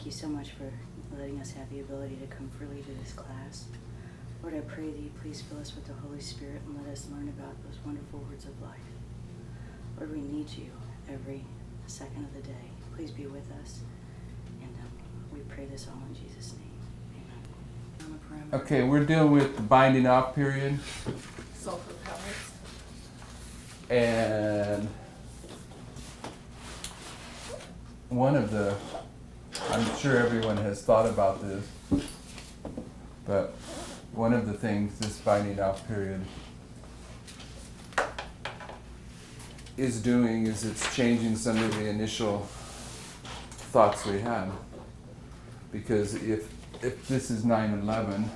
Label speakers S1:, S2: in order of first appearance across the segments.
S1: thank you so much for letting us have the ability to come freely to this class. Lord, I pray that you please fill us with the Holy Spirit and let us learn about those wonderful words of life. Lord, we need you every second of the day. Please be with us. And we pray this all in Jesus' name. Amen.
S2: Okay, we're dealing with the binding off period.
S3: Sulfur pellets.
S2: And one of the, I'm sure everyone has thought about this, but one of the things this binding off period is doing is it's changing some of the initial thoughts we had. Because if this is 9/11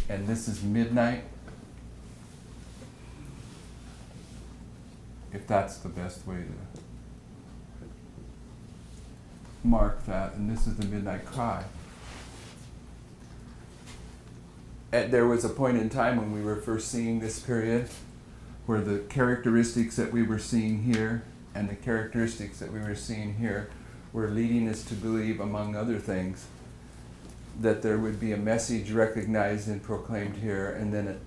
S2: and this is midnight, if that's the best way to mark that, and this is the midnight cry. There was a point in time when we were first seeing this period where the characteristics that we were seeing here and the characteristics that we were seeing here were leading us to believe, among other things, that there would be a message recognized and proclaimed here, and then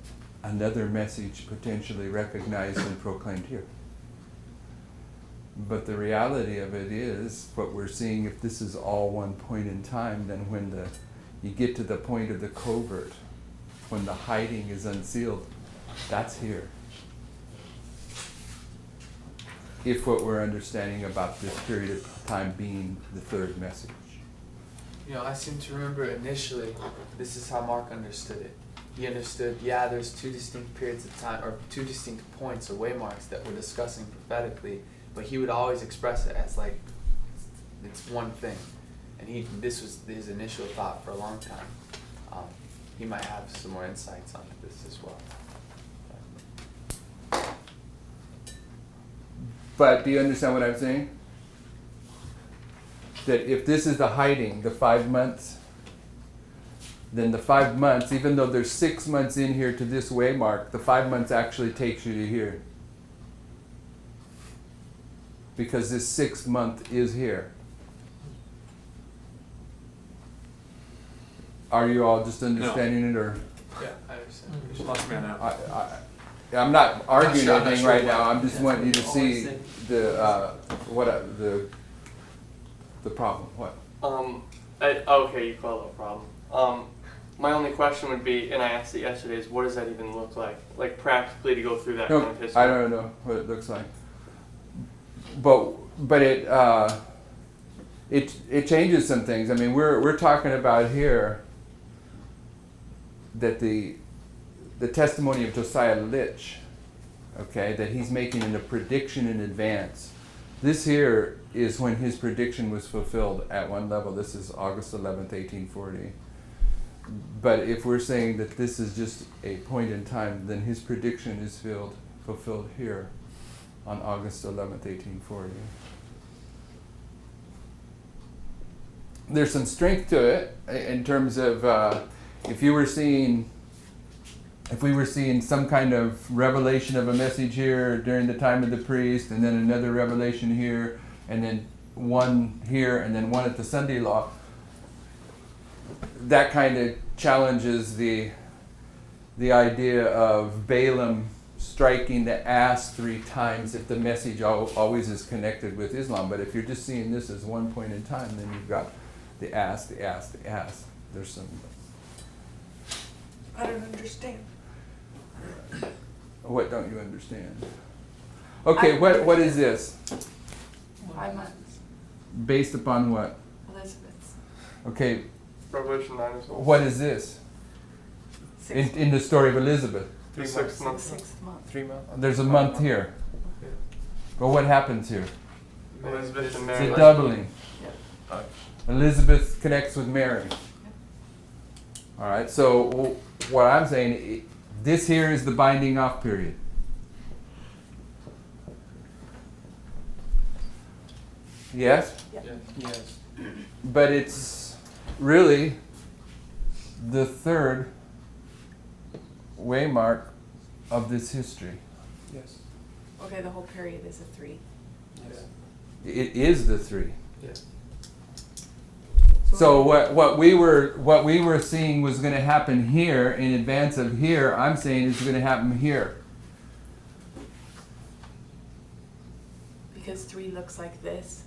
S2: another message potentially recognized and proclaimed here. But the reality of it is, what we're seeing, if this is all one point in time, then when you get to the point of the covert, when the hiding is unsealed, that's here. If what we're understanding about this period of time being the third message.
S4: You know, I seem to remember initially, this is how Mark understood it. He understood, yeah, there's two distinct periods of time, or two distinct points or waymarks that we're discussing prophetically, but he would always express it as like, it's one thing. And this was his initial thought for a long time. He might have some more insights on this as well.
S2: But do you understand what I'm saying? That if this is the hiding, the 5 months, then the 5 months, even though there's 6 months in here to this waymark, the 5 months actually takes you to here. Because this 6th month is here. Are you all just understanding it, or?
S4: Yeah, I understand.
S5: Just lost me on that.
S2: I'm not arguing
S5: I'm not
S2: anything
S5: sure
S2: right
S5: what-
S2: now. I'm just wanting you to see the problem. What?
S6: Okay, you call it a problem. My only question would be, and I asked it yesterday, is what does that even look like? Like practically to go through that kind of history?
S2: I don't know what it looks like. But it changes some things. I mean, we're talking about here that the testimony of Josiah Litch, okay, that he's making a prediction in advance. This here is when his prediction was fulfilled at one level. This is August 11th, 1840. But if we're saying that this is just a point in time, then his prediction is fulfilled here on August 11th, 1840. There's some strength to it in terms of if we were seeing some kind of revelation of a message here during the time of the priest, and then another revelation here, and then one here, and then one at the Sunday law, that kind of challenges the idea of Balaam striking the ass 3 times if the message always is connected with Islam. But if you're just seeing this as one point in time, then you've got the ass, the ass, the ass. There's some...
S3: I don't understand.
S2: What don't you understand? Okay, what is this?
S3: 5 months.
S2: Based upon what?
S3: Elizabeth's.
S2: Okay,
S6: Revelation 9 as well.
S2: what is this? In the story of Elizabeth.
S6: 3 6 months.
S3: 6th month.
S4: 3 months.
S2: There's a month here. But what happens here?
S6: Elizabeth and
S2: It's
S6: Mary.
S2: a doubling.
S3: Yep.
S2: Elizabeth connects with Mary. All right, so what I'm saying, this here is the binding off period. Yes?
S3: Yep.
S4: Yes.
S2: But it's really the third waymark of this history.
S4: Yes.
S3: Okay, the whole period is a 3.
S4: Yes.
S2: It is the 3.
S4: Yes.
S2: So what we were seeing was going to happen here in advance of here. I'm saying is going to happen here.
S3: Because 3 looks like this.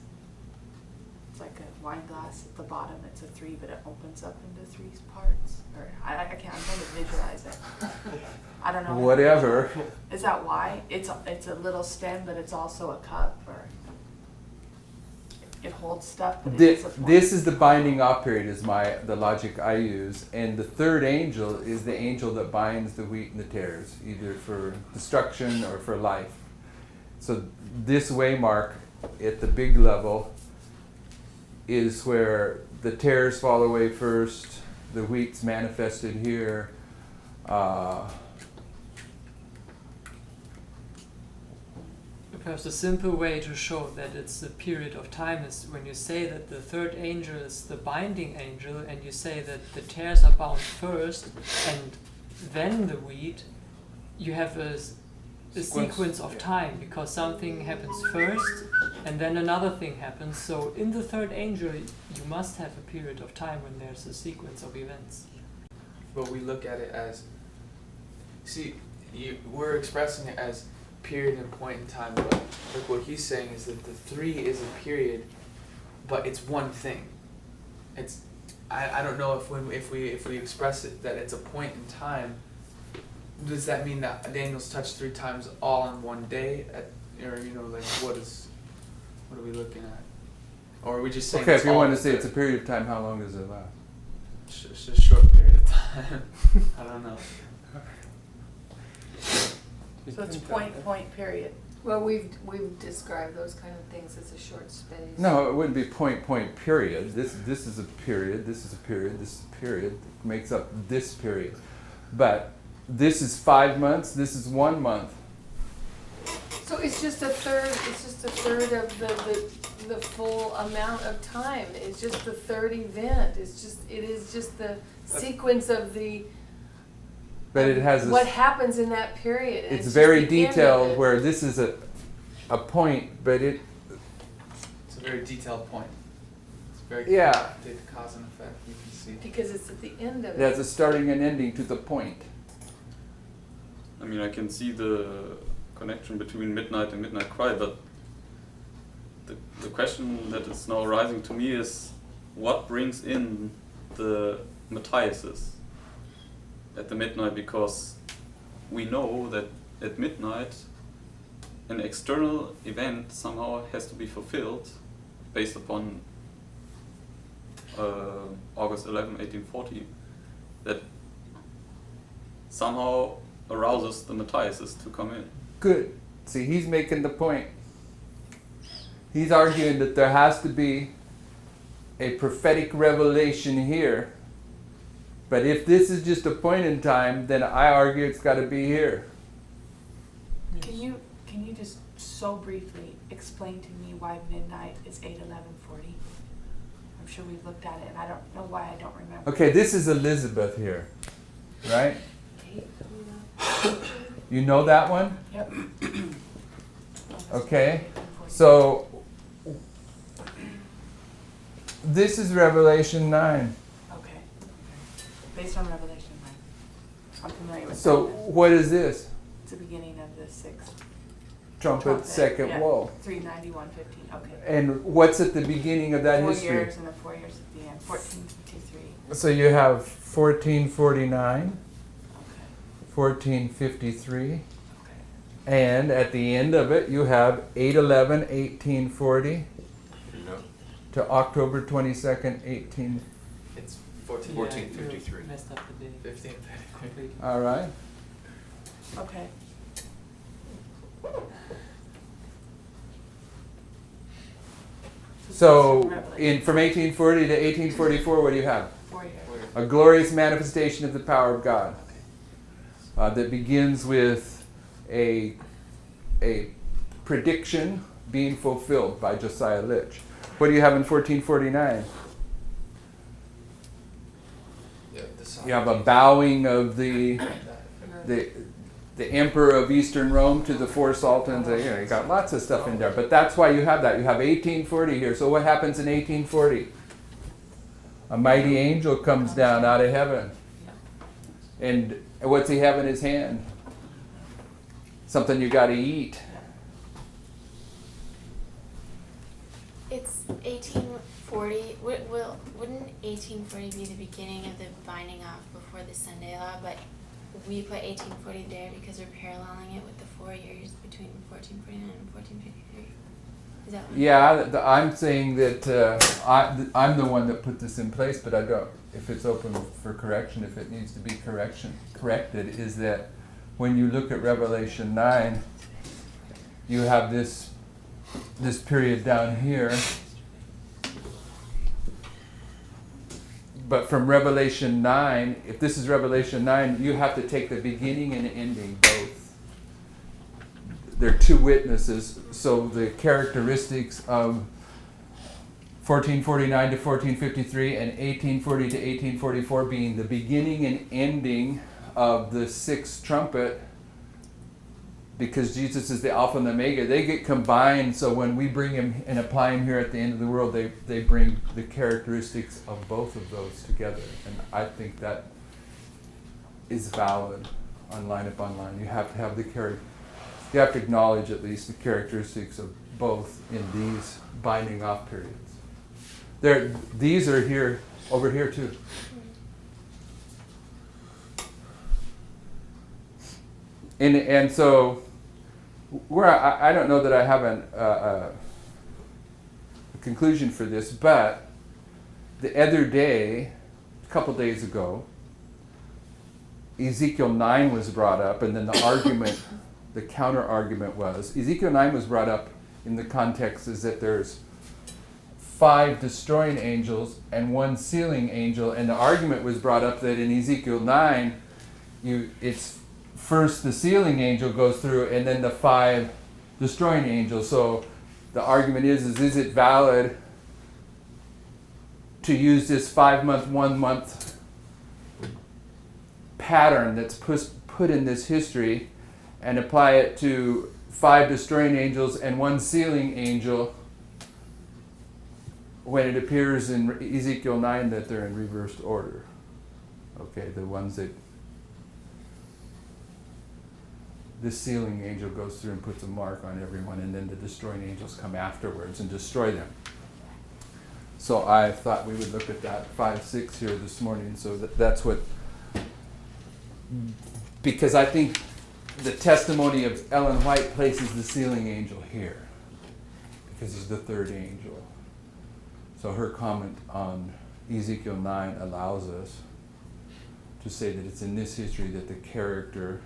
S3: It's like a wine glass at the bottom. It's a 3, but it opens up into 3 parts. Or I can't. I'm trying to visualize it. I don't know.
S2: Whatever.
S3: Is that why? It's a little stem, but it's also a cup, or it holds stuff. But
S2: This is the binding off period. Is the logic I use, and the third angel is the angel that binds the wheat and the tares, either for destruction or for life. So this waymark at the big level is where the tares fall away first, the wheat's manifested here.
S7: Perhaps a simple way to show that it's a period of time is when you say that the third angel is the binding angel, and you say that the tares are bound first and then the wheat, you have a sequence of time, because something happens first and then another thing happens. So in the third angel you must have a period of time when there's a sequence of events.
S4: But we look at it as, we're expressing it as period and point in time, but like what he's saying is that the 3 is a period, but it's one thing. It's I don't know if we express it that it's a point in time. Does that mean that Daniel's touched 3 times all in one day? Or like what are we looking at? Or are we just saying?
S2: Okay,
S4: it's
S2: if you
S4: all
S2: want to
S4: the
S2: say it's a
S4: third?
S2: period of time, how long does it last?
S4: It's a short period of time. I don't know.
S3: So it's point period.
S8: Well, we've described those kind of things as a short space.
S2: No, it wouldn't be point period. This is a period. This is a period. This is a period. It makes up this period. But this is 5 months. This is 1 month.
S8: So it's just a third. It's just a third of the full amount of time. It's just the third event. It is just the sequence of the.
S2: But it has
S8: what happens in that period.
S2: It's
S8: just
S2: very
S8: the end of
S2: detailed,
S8: it.
S2: where this is a point, but
S4: It's a very detailed point. It's very
S2: Yeah.
S4: clear, the cause and effect. You can see.
S8: Because it's at the end of it.
S2: has a starting and ending to the point.
S5: I mean, I can see the connection between midnight and midnight cry, but the question that is now arising to me is what brings in the Matthiases at the midnight, because we know that at midnight an external event somehow has to be fulfilled based upon August 11, 1840, that somehow arouses the Matthiases to come in.
S2: Good. See, he's making the point. He's arguing that there has to be a prophetic revelation here. But if this is just a point in time, then I argue it's got to be here.
S3: Can you just so briefly explain to me why midnight is 8:11:40? I'm sure we've looked at it, and I don't know why I don't remember.
S2: Okay, this is Elizabeth here, right? You know that one?
S3: Yep.
S2: Okay. So this is Revelation 9.
S3: Okay. Based on Revelation 9. I'm familiar with
S2: So
S3: that.
S2: what is this?
S3: It's the beginning of the 6th
S2: Trumpet, second
S3: yeah.
S2: woe.
S3: 391:15. Okay.
S2: And what's at the beginning of that
S3: 4
S2: history?
S3: years and the 4 years at the end. 1453.
S2: So you have 1449,
S3: Okay.
S2: 1453,
S3: Okay.
S2: and at the end of it you have 8/11/1840 to October 22nd, 18.
S4: It's 14.
S5: 1453.
S7: You messed up the day.
S4: 15.
S7: Completely.
S2: All right.
S3: Okay.
S2: So
S3: Revelation.
S2: from 1840 to 1844, what do you have?
S3: 4 years.
S2: A glorious manifestation of the power of God that begins with a prediction being fulfilled by Josiah Litch. What do you have in 1449?
S4: Yeah, the sun.
S2: You have a bowing of the emperor of Eastern Rome to the four sultans. You got lots of stuff in there, but that's why you have that. You have 1840 here. So what happens in 1840? A mighty angel comes down out of heaven. And what's he have in his hand? Something you got to eat.
S9: It's 1840. Wouldn't 1840 be the beginning of the binding off before the Sunday law? But we put 1840 there because we're paralleling it with the 4 years between 1449 and 1453. Is that what?
S2: Yeah, I'm saying that I'm the one that put this in place, but I don't. If it's open for correction, if it needs to be corrected, is that when you look at Revelation 9, you have this period down here. But from Revelation 9, if this is Revelation 9, you have to take the beginning and ending both. There are two witnesses, so the characteristics of 1449 to 1453 and 1840 to 1844 being the beginning and ending of the sixth trumpet, because Jesus is the Alpha and the Omega, they get combined. So when we bring him and apply him here at the end of the world, they bring the characteristics of both of those together. And I think that is valid on line upon line. You have to have you have to acknowledge at least the characteristics of both in these binding off periods. These are here, over here too. And so, I don't know that I have a conclusion for this, but the other day, a couple days ago, Ezekiel 9 was brought up, and then the counter argument was, Ezekiel 9 was brought up in the context is that there's 5 destroying angels and 1 sealing angel, and the argument was brought up that in Ezekiel 9, it's first the sealing angel goes through and then the 5 destroying angels. So the argument is it valid to use this 5-month, 1-month pattern that's put in this history and apply it to 5 destroying angels and 1 sealing angel when it appears in Ezekiel 9 that they're in reversed order? Okay, the ones that the sealing angel goes through and puts a mark on everyone, and then the destroying angels come afterwards and destroy them. So I thought we would look at that 5-6 here this morning. So that's what, because I think the testimony of Ellen White places the sealing angel here because he's the 3rd angel. So her comment on Ezekiel 9 allows us to say that it's in this history that the character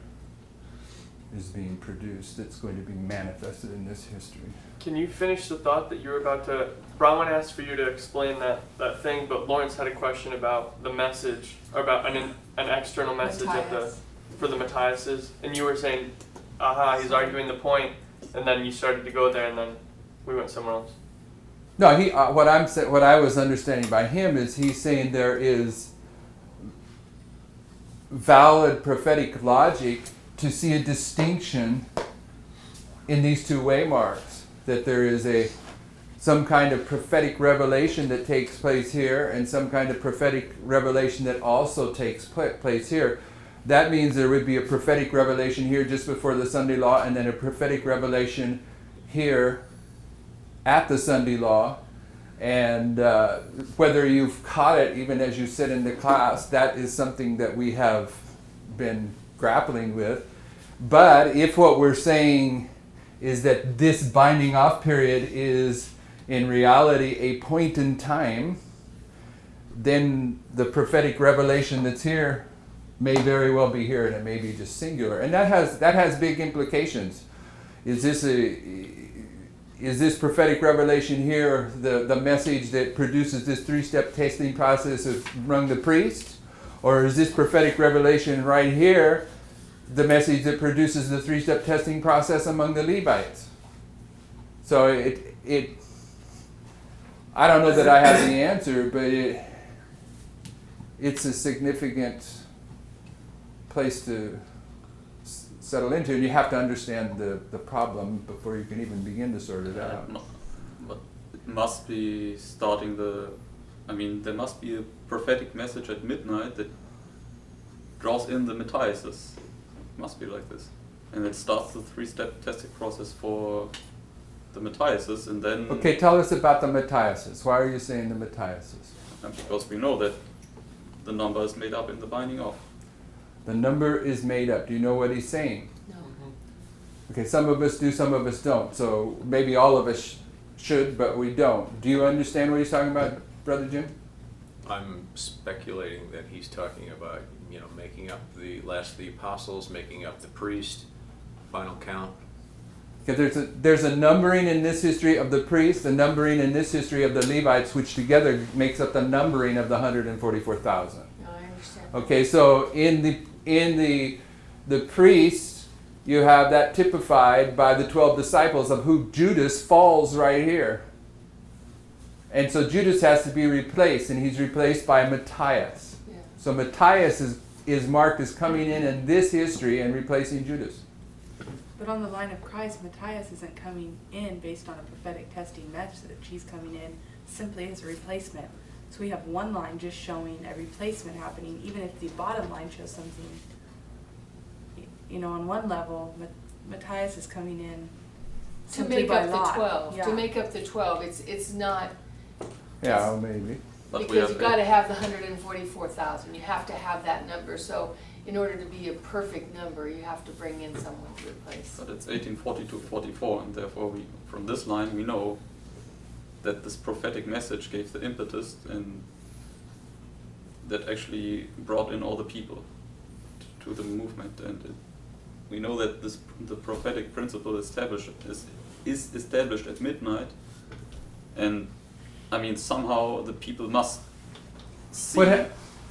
S2: is being produced, that's going to be manifested in this history.
S6: Can you finish the thought that you were about to... Bronwyn asked for you to explain that thing, but Lawrence had a question about the message, or about an external message for the Matthiases, and you were saying, he's arguing the point, and then you started to go there, and then we went somewhere else.
S2: No, what I was understanding by him is he's saying there is valid prophetic logic to see a distinction in these 2 waymarks, that there is some kind of prophetic revelation that takes place here and some kind of prophetic revelation that also takes place here. That means there would be a prophetic revelation here just before the Sunday law, and then a prophetic revelation here at the Sunday law. And whether you've caught it even as you sit in the class, that is something that we have been grappling with. But if what we're saying is that this binding off period is in reality a point in time, then the prophetic revelation that's here may very well be here, and it may be just singular. And that has big implications. Is this prophetic revelation here the message that produces this 3-step testing process among the priests? Or is this prophetic revelation right here the message that produces the 3-step testing process among the Levites? So I don't know that I have the answer, but it's a significant place to settle into, and you have to understand the problem before you can even begin to sort it out.
S5: But it must be there must be a prophetic message at midnight that draws in the Matthiases. It must be like this. And it starts the 3-step testing process for the Matthiases, and then...
S2: Okay, tell us about the Matthiases. Why are you saying the Matthiases?
S5: Because we know that the number is made up in the binding off.
S2: The number is made up. Do you know what he's saying?
S8: No.
S2: Okay, some of us do, some of us don't. So maybe all of us should, but we don't. Do you understand what he's talking about, Brother Jim?
S10: I'm speculating that he's talking about, making up the last of the apostles, making up the priest, final count.
S2: Okay, there's a numbering in this history of the priests, a numbering in this history of the Levites, which together makes up the numbering of the 144,000.
S8: No, I understand.
S2: Okay, so in the priests, you have that typified by the 12 disciples, of who Judas falls right here. And so Judas has to be replaced, and he's replaced by Matthias.
S8: Yeah.
S2: So Matthias is marked as coming in this history and replacing Judas.
S3: But on the line of Christ, Matthias isn't coming in based on a prophetic testing message. He's coming in simply as a replacement. So we have one line just showing a replacement happening, even if the bottom line shows something. On one level, Matthias is coming in
S8: To
S3: simply
S8: make
S3: by
S8: up
S3: lot.
S8: the 12,
S3: Yeah.
S8: to make up the 12, it's not,
S2: Yeah, well, maybe.
S5: But we
S8: because
S5: have
S8: you've gotta have the 144,000, you have to have that number, so in order to be a perfect number, you have to bring in someone to replace.
S5: But it's 1840 to 44, and therefore from this line we know that this prophetic message gave the impetus, and that actually brought in all the people to the movement. And we know that the prophetic principle is established at midnight, and somehow the people must see.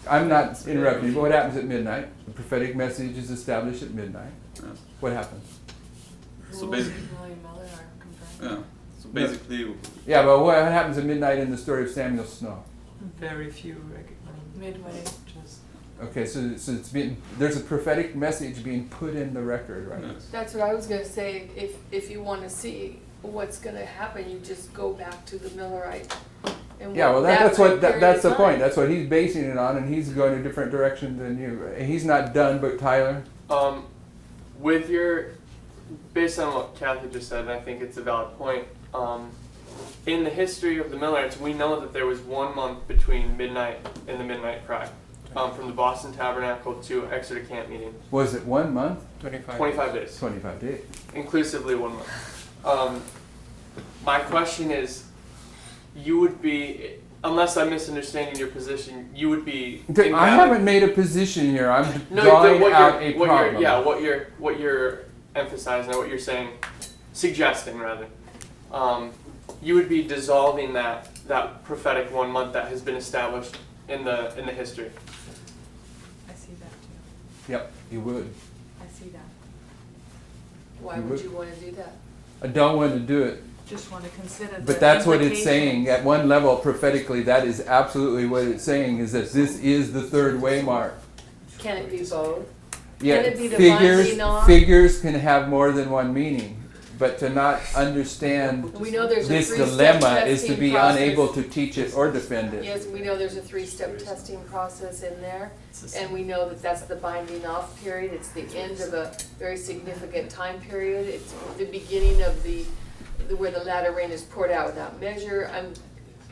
S2: I'm not interrupting you, but what happens at midnight? The prophetic message is established at midnight.
S5: Yes.
S2: What happens?
S5: So basically,
S3: William Miller are confirmed.
S5: yeah. So basically,
S2: Yeah, but what happens at midnight in the story of Samuel Snow?
S7: Very few recognize.
S3: Midway.
S7: Just
S2: Okay, so there's a prophetic message being put in the record, right?
S5: yes.
S8: That's what I was gonna say, if you wanna see what's gonna happen, you just go back to the Millerite. And
S2: Yeah, well,
S8: that
S2: that's
S8: period
S2: that's
S8: of
S2: the point.
S8: time.
S2: That's what he's basing it on, and he's going a different direction than you. He's not done, but Tyler.
S6: Based on what Kathy just said, and I think it's a valid point, in the history of the Millerites, we know that there was 1 month between midnight and the midnight cry, from the Boston Tabernacle to Exeter Camp meeting.
S2: Was it 1 month?
S6: 25 days.
S2: 25 days.
S6: Inclusively 1 month. My question is, you would be, unless I'm misunderstanding your position, you would be...
S2: I haven't made a position here. I'm
S6: No,
S2: drawing
S6: what
S2: out
S6: you're,
S2: a
S6: what
S2: problem.
S6: you're, what you're emphasizing, or what you're saying, suggesting rather, you would be dissolving that prophetic 1 month that has been established in the history.
S3: I see that too.
S2: Yep, you would.
S3: I see that.
S8: Why would you wanna do that?
S2: I don't want to do it.
S3: Just want to consider the
S2: But that's what it's saying.
S3: implications.
S2: At one level, prophetically, that is absolutely what it's saying, is that this is the third way mark.
S8: Can it be both?
S2: Yeah,
S8: Can it be divinely not?
S2: figures can have more than one meaning, but to not understand
S8: We know there's a
S2: this
S8: three-step
S2: dilemma is to
S8: testing
S2: be
S8: process.
S2: unable to teach it or defend it.
S8: Yes, we know there's a 3-step testing process in there, and we know that that's the binding off period, it's the end of a very significant time period, it's the beginning of where the latter rain is poured out without measure.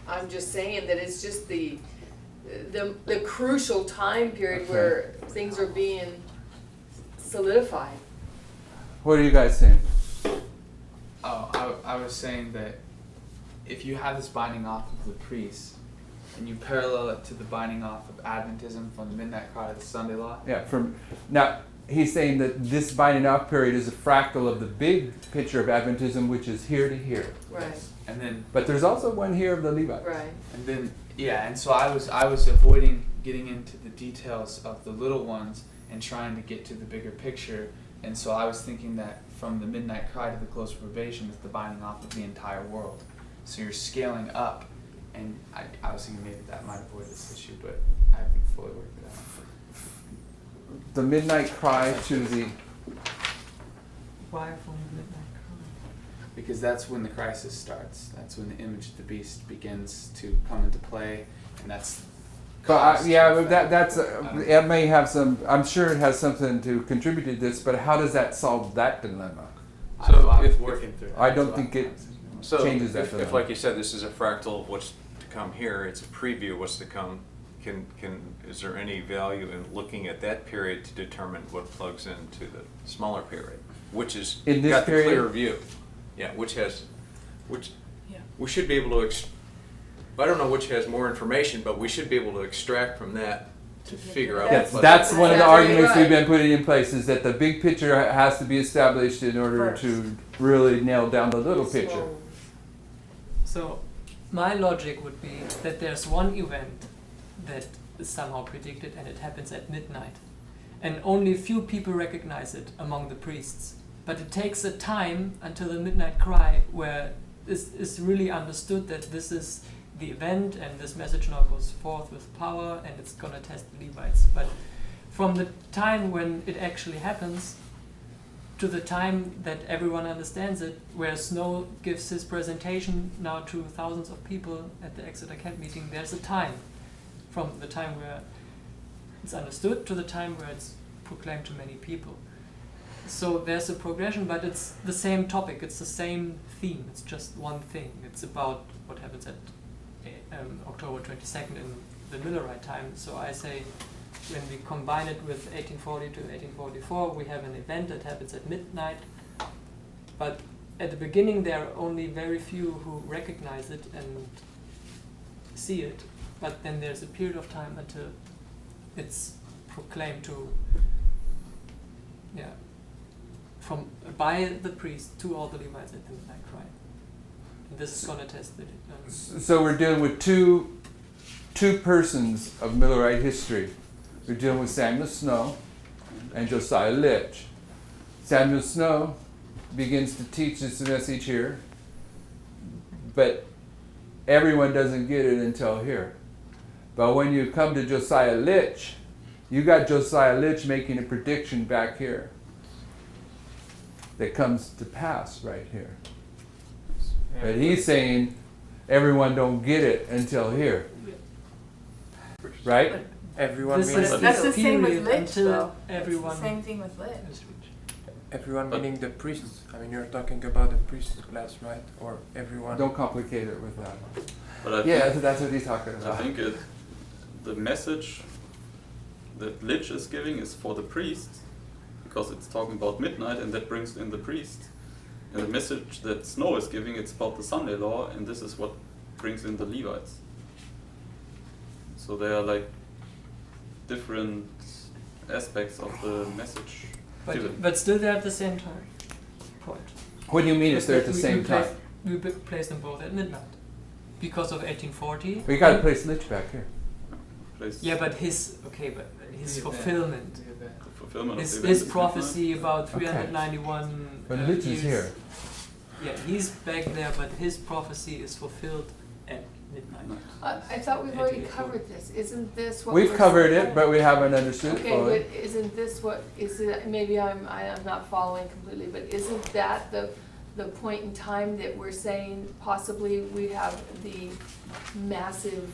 S8: I'm just saying that it's just the crucial time period where things are being solidified.
S2: What are you guys saying?
S4: Oh, I was saying that if you have this binding off of the priests, and you parallel it to the binding off of Adventism from the midnight cry to the Sunday law.
S2: Yeah, now he's saying that this binding off period is a fractal of the big picture of Adventism, which is here to here.
S8: Right,
S4: And then
S2: But there's also one here of the Levites.
S8: right.
S4: And then and so I was avoiding getting into the details of the little ones and trying to get to the bigger picture. And so I was thinking that from the midnight cry to the close of probation is the binding off of the entire world. So you're scaling up, and I was thinking maybe that might avoid this issue, but I haven't fully worked it out.
S2: The midnight cry to the
S7: why from midnight cry?
S4: Because that's when the crisis starts. That's when the image of the beast begins to come into play, and that's
S10: cost.
S2: It may have some. I'm sure it has something to contribute to this, but how does that solve that dilemma?
S10: So if
S4: working through it.
S2: I don't think it
S10: So
S2: changes that
S10: if
S2: dilemma.
S10: like you said, this is a fractal of what's to come here, it's a preview of what's to come, is there any value in looking at that period to determine what plugs into the smaller period? Which is
S2: In this
S10: got
S2: period?
S10: the clear view. Yeah, which
S3: Yeah.
S10: we should be able to, I don't know which has more information, but we should be able to extract from that to figure out.
S2: Yes,
S10: what
S2: that's
S10: plugs
S2: one of the
S8: Exactly
S2: arguments
S8: right.
S2: we've been putting in place, is that the big picture has to be established in order
S3: First.
S2: to really nail down the little picture.
S7: So my logic would be that there's one event that is somehow predicted and it happens at midnight. And only a few people recognize it among the priests. But it takes a time until the midnight cry where it's really understood that this is the event and this message now goes forth with power and it's going to test the Levites. But from the time when it actually happens to the time that everyone understands it, where Snow gives his presentation now to thousands of people at the Exeter Camp meeting, there's a time from the time where it's understood to the time where it's proclaimed to many people. So there's a progression, but it's the same topic, it's the same theme, it's just one thing. It's about what happens at October 22nd in the Millerite time. So I say, when we combine it with 1840 to 1844, we have an event that happens at midnight. But at the beginning, there are only very few who recognize it and see it. But then there's a period of time until it's proclaimed to, from by the priest to all the Levites at the midnight cry. And this is going to test it.
S2: So we're dealing with two persons of Millerite history. We're dealing with Samuel Snow and Josiah Litch. Samuel Snow begins to teach this message here, but everyone doesn't get it until here. But when you come to Josiah Litch, you got Josiah Litch making a prediction back here that comes to pass right here. But he's saying everyone don't get it until here. Right?
S6: Everyone
S7: This
S6: meaning
S7: is
S3: That's the same with
S7: period
S3: Lich,
S7: until
S3: though.
S7: everyone
S3: It's the same thing with Lich.
S7: is reached.
S6: everyone
S5: But-
S6: meaning the priests. I mean, you're talking about the priest class, right? Or everyone.
S2: Don't complicate it with that.
S5: But I
S2: Yeah,
S5: think,
S2: that's what he's talking
S5: I
S2: about.
S5: think the message that Lich is giving is for the priests, because it's talking about midnight and that brings in the priest. And the message that Snow is giving, it's about the Sunday law, and this is what brings in the Levites. So they are like different aspects of the message given.
S7: But still they're at the same time. Point.
S2: What do you mean if they're at the
S7: We
S2: same
S7: place-
S2: time?
S7: We place them both at midnight. Because of 1840.
S2: We gotta
S7: and-
S2: place Litch back here.
S5: Place
S7: Yeah, but his fulfillment.
S5: the fulfillment
S7: His
S5: of the event is
S7: prophecy about
S2: Okay.
S7: 391
S2: But Litch is
S7: years.
S2: here.
S7: Yeah, he's back there, but his prophecy is fulfilled at midnight.
S5: midnight.
S8: I thought we've already
S7: 88.
S8: covered this. Isn't this what
S2: We've
S8: we're
S2: covered
S8: saying?
S2: it, but we haven't understood it
S8: Okay,
S2: fully.
S8: but isn't this what, is it, maybe I'm not following completely, but isn't that the point in time that we're saying possibly we have the massive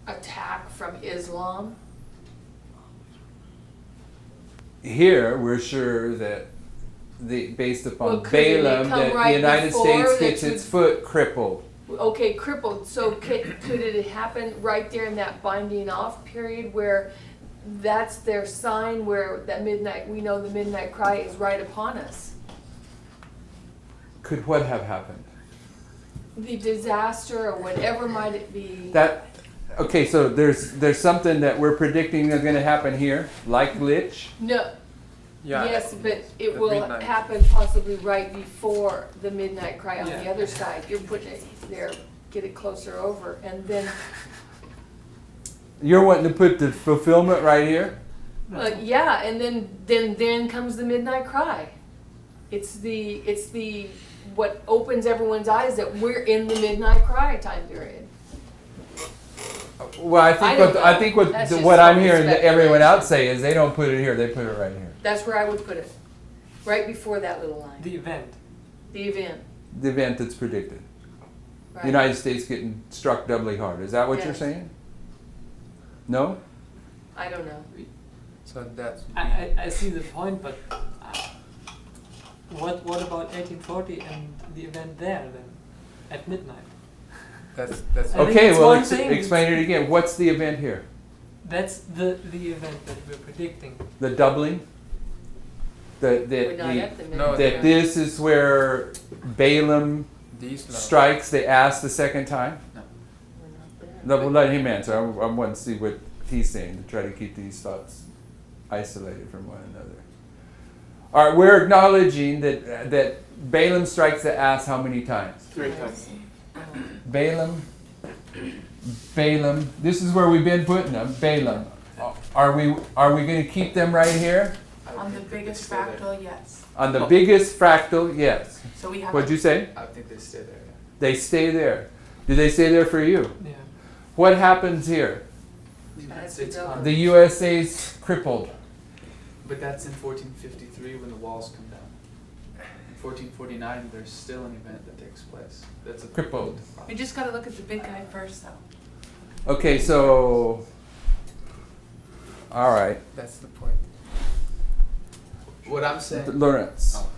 S8: attack from Islam?
S2: Here, we're sure that based upon
S8: Well, couldn't they
S2: Balaam,
S8: come
S2: that the
S8: right
S2: United
S8: before
S2: States
S8: that
S2: gets
S8: would-
S2: its foot crippled.
S8: Okay, crippled, so could it happen right there in that binding off period where that's their sign where that midnight, we know the midnight cry is right upon us?
S2: Could what have happened?
S8: The disaster or whatever might it be.
S2: Okay, so there's something that we're predicting is going to happen here, like Litch.
S8: No,
S6: Yeah.
S8: yes, but it
S6: the
S8: will
S6: midnight.
S8: happen possibly right before the midnight cry on the
S7: Yeah.
S8: other side. You're putting it there, get it closer over, and then,
S2: You're wanting to put the fulfillment right here.
S8: yeah, and then comes the midnight cry. It's the what opens everyone's eyes that we're in the midnight cry time period.
S2: Well, I think what
S8: That's just
S2: what I'm
S8: totally
S2: hearing that everyone
S8: speculation.
S2: else say is they don't put it here; they put it right here.
S8: That's where I would put it, right before that little line,
S7: The event.
S8: the event,
S2: The event that's predicted.
S8: right?
S2: The United States getting struck doubly hard. Is that what you're
S8: Yes.
S2: saying? No?
S8: I don't know.
S2: So that's
S7: I see the point, but what about 1840 and the event there then at midnight?
S2: that's
S7: I think
S2: okay.
S7: it's
S2: Well,
S7: one thing.
S2: explain it again. What's the event here?
S7: That's the event that we're predicting.
S2: The doubling.
S8: We're not at the
S6: No,
S8: minute.
S2: That this is where Balaam
S6: These
S2: strikes the ass the second time.
S8: We're not there.
S2: No, we'll let him answer. I want to see what he's saying to try to keep these thoughts isolated from one another. All right, we're acknowledging that Balaam strikes the ass how many times?
S6: 3 times.
S2: Balaam. This is where we've been putting them. Balaam. Are we going to keep them right here
S4: I would
S3: On the
S4: think that they
S3: biggest
S4: stay there.
S3: fractal, yes.
S2: on the biggest fractal? Yes.
S3: So we have.
S2: What'd you say?
S4: I would think they stay there. Yeah.
S2: They stay there. Do they stay there for you?
S7: Yeah.
S2: What happens here?
S4: It's on.
S2: The USA's crippled.
S4: But that's in 1453 when the walls come down. In 1449, there's still an event that takes place. That's a
S2: Crippled.
S3: We just gotta look at the big guy first, though.
S2: Okay, so. All right.
S6: That's the point.
S4: What I'm saying.
S2: Lawrence.
S4: Oh.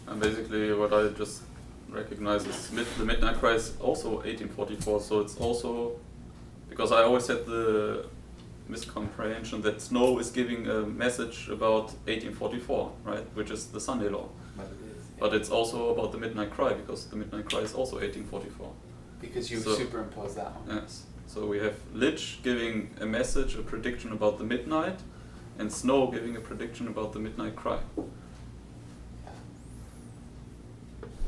S5: And basically, what I just recognize is the Midnight Cry is also 1844. So it's also because I always had the miscomprehension that Snow is giving a message about 1844, right, which is the Sunday Law.
S4: But it is, yeah.
S5: But it's also about the Midnight Cry because the Midnight Cry is also 1844.
S4: Because you
S5: So-
S4: superimpose that one.
S5: Yes. So we have Lich giving a message, a prediction about the midnight, and Snow giving a prediction about the Midnight Cry.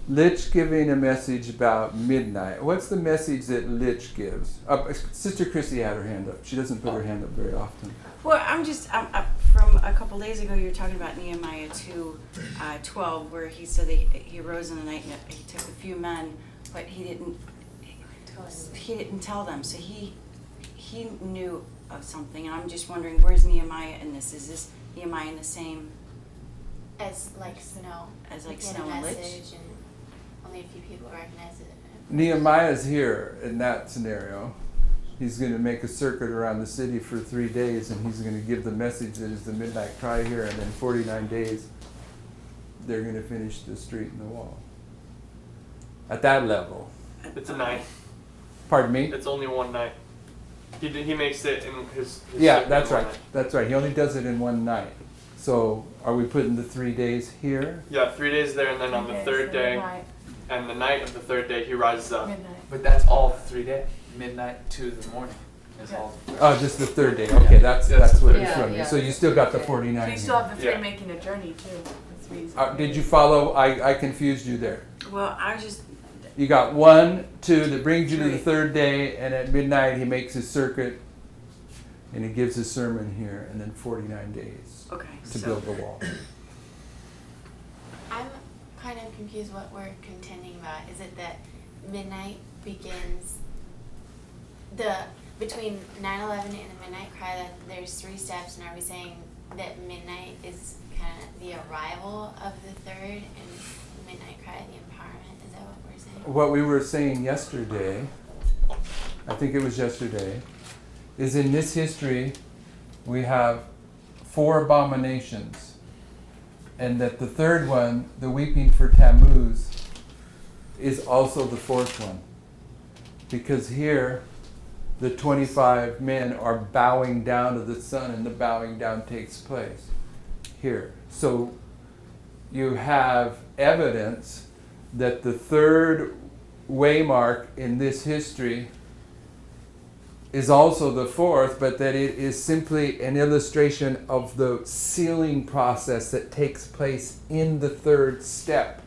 S2: Lich giving a message about midnight. What's the message that Lich gives? Sister Chrissy had her hand up. She doesn't put her hand up very often.
S1: Well, I'm from a couple days ago, you were talking about Nehemiah 2:12, where he said that he arose in the night and he took a few men, but he didn't tell them. So he knew of something, and I'm just wondering, where's Nehemiah in this? Is this Nehemiah in the same
S9: As like Snow.
S1: as like
S9: He had
S1: Snow
S9: a
S1: and Lich?
S9: message and only a few people recognize it.
S2: Nehemiah's here in that scenario. He's going to make a circuit around the city for 3 days, and he's going to give the message that is the midnight cry here, and then 49 days, they're going to finish the street and the wall. At that level.
S6: It's a night.
S2: Pardon me?
S6: It's only one night. He makes it in his
S2: Yeah,
S6: circuit
S2: that's
S6: in one
S2: right.
S6: night.
S2: That's right. He only does it in one night. So are we putting the 3 days here?
S6: Yeah, 3 days there, and then on the
S3: Okay,
S6: third
S3: so
S6: day,
S3: midnight,
S6: and the night of the third day, he rises up.
S3: midnight.
S4: But that's all 3 days. Midnight to the morning is
S3: Yeah.
S4: all.
S2: Oh, just the third day. Okay, that's what it's
S8: Yeah,
S2: from.
S8: yeah.
S2: So you still got the
S8: Okay.
S2: 49
S3: So you still
S2: here.
S3: have the three
S6: Yeah.
S3: making a journey too. The three's
S2: Did you follow? I confused you there.
S1: Well, I was just
S2: You got 1, 2 that brings you to the
S1: Right.
S2: third day, and at midnight he makes his circuit, and he gives his sermon here, and then 49 days
S1: okay.
S2: to
S1: So
S2: build the wall.
S9: I'm kind of confused what we're contending about. Is it that midnight begins between 9/11 and the midnight cry, that there's 3 steps, and are we saying that midnight is kind of the arrival of the third and midnight cry the empowerment? Is that what we're saying?
S2: What we were saying yesterday, I think it was yesterday, is in this history we have 4 abominations, and that the third one, the weeping for Tammuz, is also the 4th one. Because here, the 25 men are bowing down to the sun, and the bowing down takes place here. So you have evidence that the third waymark in this history is also the 4th, but that it is simply an illustration of the sealing process that takes place in the 3rd step.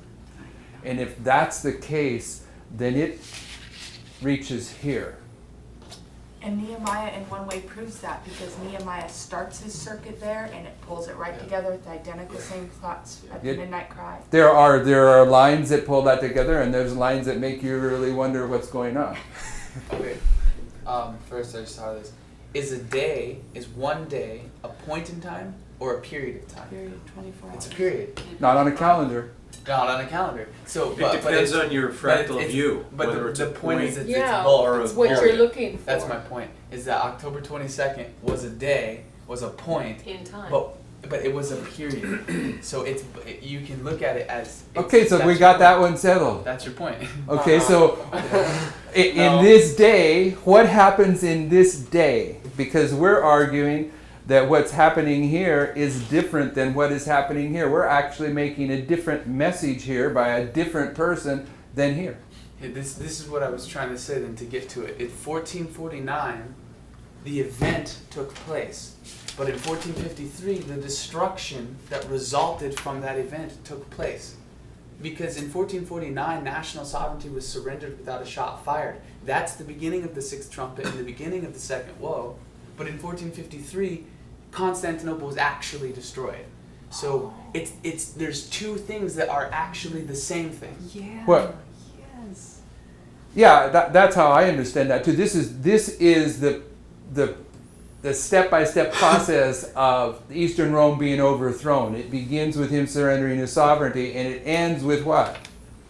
S2: And if that's the case, then it reaches here.
S3: And Nehemiah in one way proves that, because Nehemiah starts his circuit there and it pulls it right together with the identical same thoughts at the
S2: Yeah.
S3: midnight cry.
S2: There are lines that pull that together, and there's lines that make you really wonder what's going on.
S4: Okay. First I just saw this. Is one day a point in time or a period of time?
S3: Period, 24 hours.
S4: It's a period.
S2: Not on a calendar.
S4: not on a calendar. So
S10: It depends on your fractal view,
S4: But
S10: whether it's
S4: the
S10: a
S4: point is that
S8: Yeah,
S4: it's both.
S10: or
S8: it's
S10: a
S8: what you're
S10: period.
S8: looking for.
S4: That's my point. Is that October 22nd was a day, was a point,
S8: In time.
S4: but it was a period. So you can look at it as.
S2: Okay, so
S4: that's
S2: we
S4: your
S2: got
S4: point.
S2: that one settled.
S4: That's your point.
S2: Okay, so in
S6: No.
S2: this day, what happens in this day? Because we're arguing that what's happening here is different than what is happening here. We're actually making a different message here by a different person than here.
S4: This is what I was trying to say then to get to it. In 1449, the event took place. But in 1453, the destruction that resulted from that event took place. Because in 1449, national sovereignty was surrendered without a shot fired. That's the beginning of the sixth trumpet and the beginning of the second woe. But in 1453, Constantinople was actually destroyed. So there's two things that are actually the same thing.
S7: Yeah.
S2: What?
S7: Yes.
S2: Yeah, that's how I understand that too. This is the step-by-step process of Eastern Rome being overthrown. It begins with him surrendering his sovereignty, and it ends with what?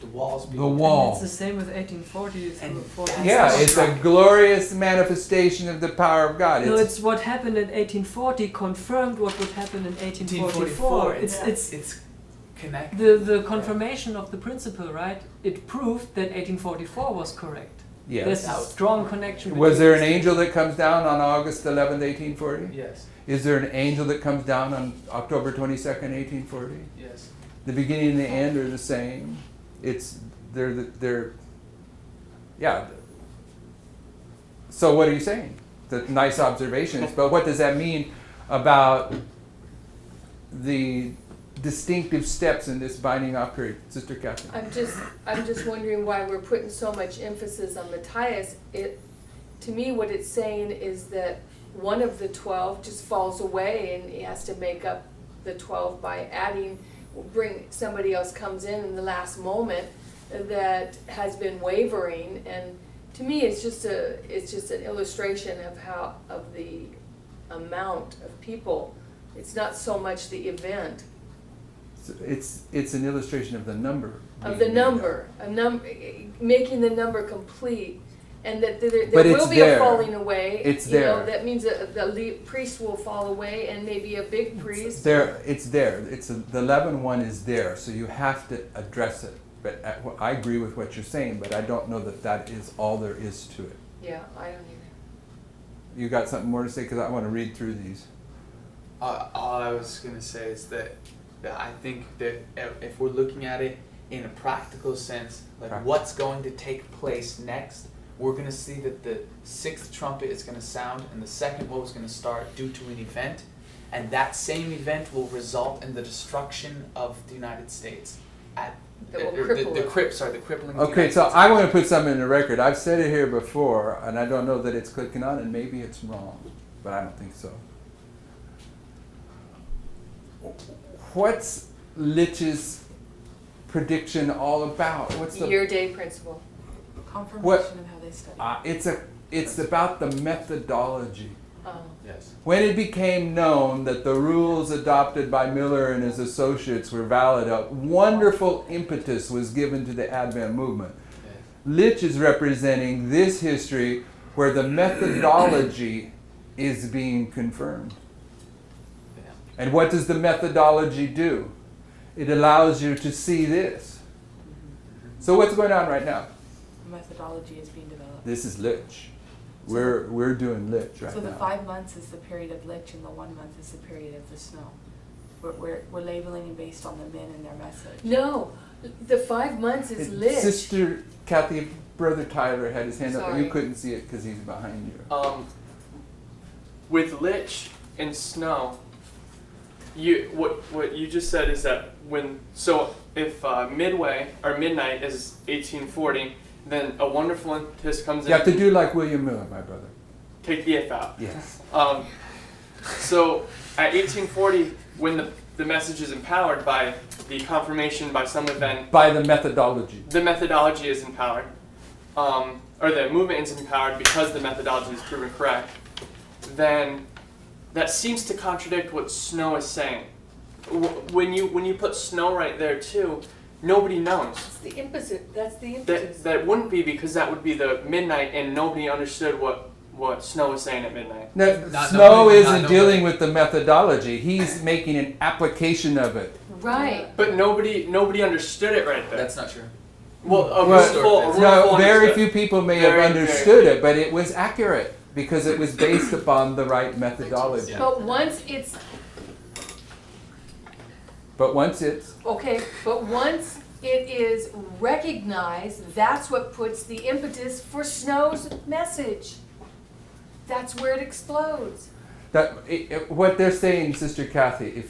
S4: The walls being
S2: The wall.
S7: And it's the same with 1840.
S4: And
S7: 40.
S2: Yeah, it's a glorious manifestation of the power of God.
S7: No, it's what happened in 1840 confirmed what would happen in 1844.
S4: It's connected.
S7: The confirmation of the principle, right? It proved that 1844 was correct.
S2: Yes.
S7: There's a strong connection.
S2: Was
S7: between
S2: there an
S7: these
S2: angel that comes down on August 11th, 1840?
S4: Yes.
S2: Is there an angel that comes down on October 22nd, 1840?
S4: Yes.
S2: The beginning and the end are the same. They're yeah. So what are you saying? Nice observations, but what does that mean about the distinctive steps in this binding off period, Sister Catherine?
S8: I'm just wondering why we're putting so much emphasis on Matthias. To me, what it's saying is that one of the 12 just falls away, and he has to make up the 12 by somebody else comes in the last moment that has been wavering. And to me, it's just an illustration of the amount of people. It's not so much the event.
S2: It's an illustration of the number.
S8: Of the number, making the number complete, and that there
S2: But
S8: will
S2: it's
S8: be
S2: there.
S8: a falling away.
S2: It's
S8: You know,
S2: there.
S8: that means the priest will fall away, and maybe a big priest.
S2: It's there. The 11 one is there, so you have to address it. But I agree with what you're saying, but I don't know that is all there is to it.
S8: Yeah, I don't either.
S2: You got something more to say? Because I want to read through these.
S4: All I was going to say is that I think that if we're looking at it in a practical sense, like what's going to take place next, we're going to see that the sixth trumpet is going to sound and the second woe is going to start due to an event, and that same event will result in the destruction of the United States.
S8: That will cripple
S4: the
S8: it.
S4: crippling. of the
S2: Okay,
S4: United
S2: so
S4: States.
S2: I want to put something in the record. I've said it here before, and I don't know that it's clicking on, and maybe it's wrong, but I don't think so. What's Litch's prediction all about? What's the
S8: Year-day principle.
S3: Confirmation
S2: What-
S3: of how they study.
S2: it's about the methodology.
S4: Yes.
S2: When it became known that the rules adopted by Miller and his associates were valid, a wonderful impetus was given to the Advent movement.
S4: Yes.
S2: Litch is representing this history where the methodology is being confirmed.
S4: Yeah.
S2: And what does the methodology do? It allows you to see this. So what's going on right now?
S3: The methodology is being developed.
S2: This is Litch. We're doing Litch right
S3: So the
S2: now.
S3: 5 months is the period of Lich, and the 1 month is the period of the snow. We're labeling it based on the men and their message.
S8: No, the 5 months is lit.
S2: Sister Kathy, Brother Tyler had his hand up, but you
S8: Sorry.
S2: couldn't see it because he's behind you.
S6: With lich and snow, what you just said is that if midway or midnight is 1840, then a wonderful impetus comes in.
S2: You have to do like William Miller, my brother.
S6: Take the if out.
S2: Yes.
S6: So at 1840, when the message is empowered by the confirmation by some event,
S2: By the methodology.
S6: the methodology is empowered, or the movement is empowered because the methodology is proven correct, then that seems to contradict what Snow is saying. When you put Snow right there too, Nobody knows.
S8: It's the impetus, that's the impetus.
S6: That wouldn't be, because that would be the midnight, and nobody understood what Snow was saying at midnight.
S2: No,
S10: Not
S2: Snow
S10: nobody-
S2: isn't
S10: not
S2: dealing
S10: nobody.
S2: with the methodology. He's making an application of it.
S8: Right.
S6: But nobody understood it right there.
S4: That's not true.
S6: Well, a
S2: Well,
S6: rule full
S2: No, very
S6: understood.
S2: few people may
S6: Very,
S2: have
S6: very
S2: understood
S6: few.
S2: it, but it was accurate because it was based upon the right methodology.
S8: But once it's,
S2: But once it's
S8: okay, but once it is recognized, that's what puts the impetus for Snow's message. That's where it explodes.
S2: what they're saying, Sister Kathy,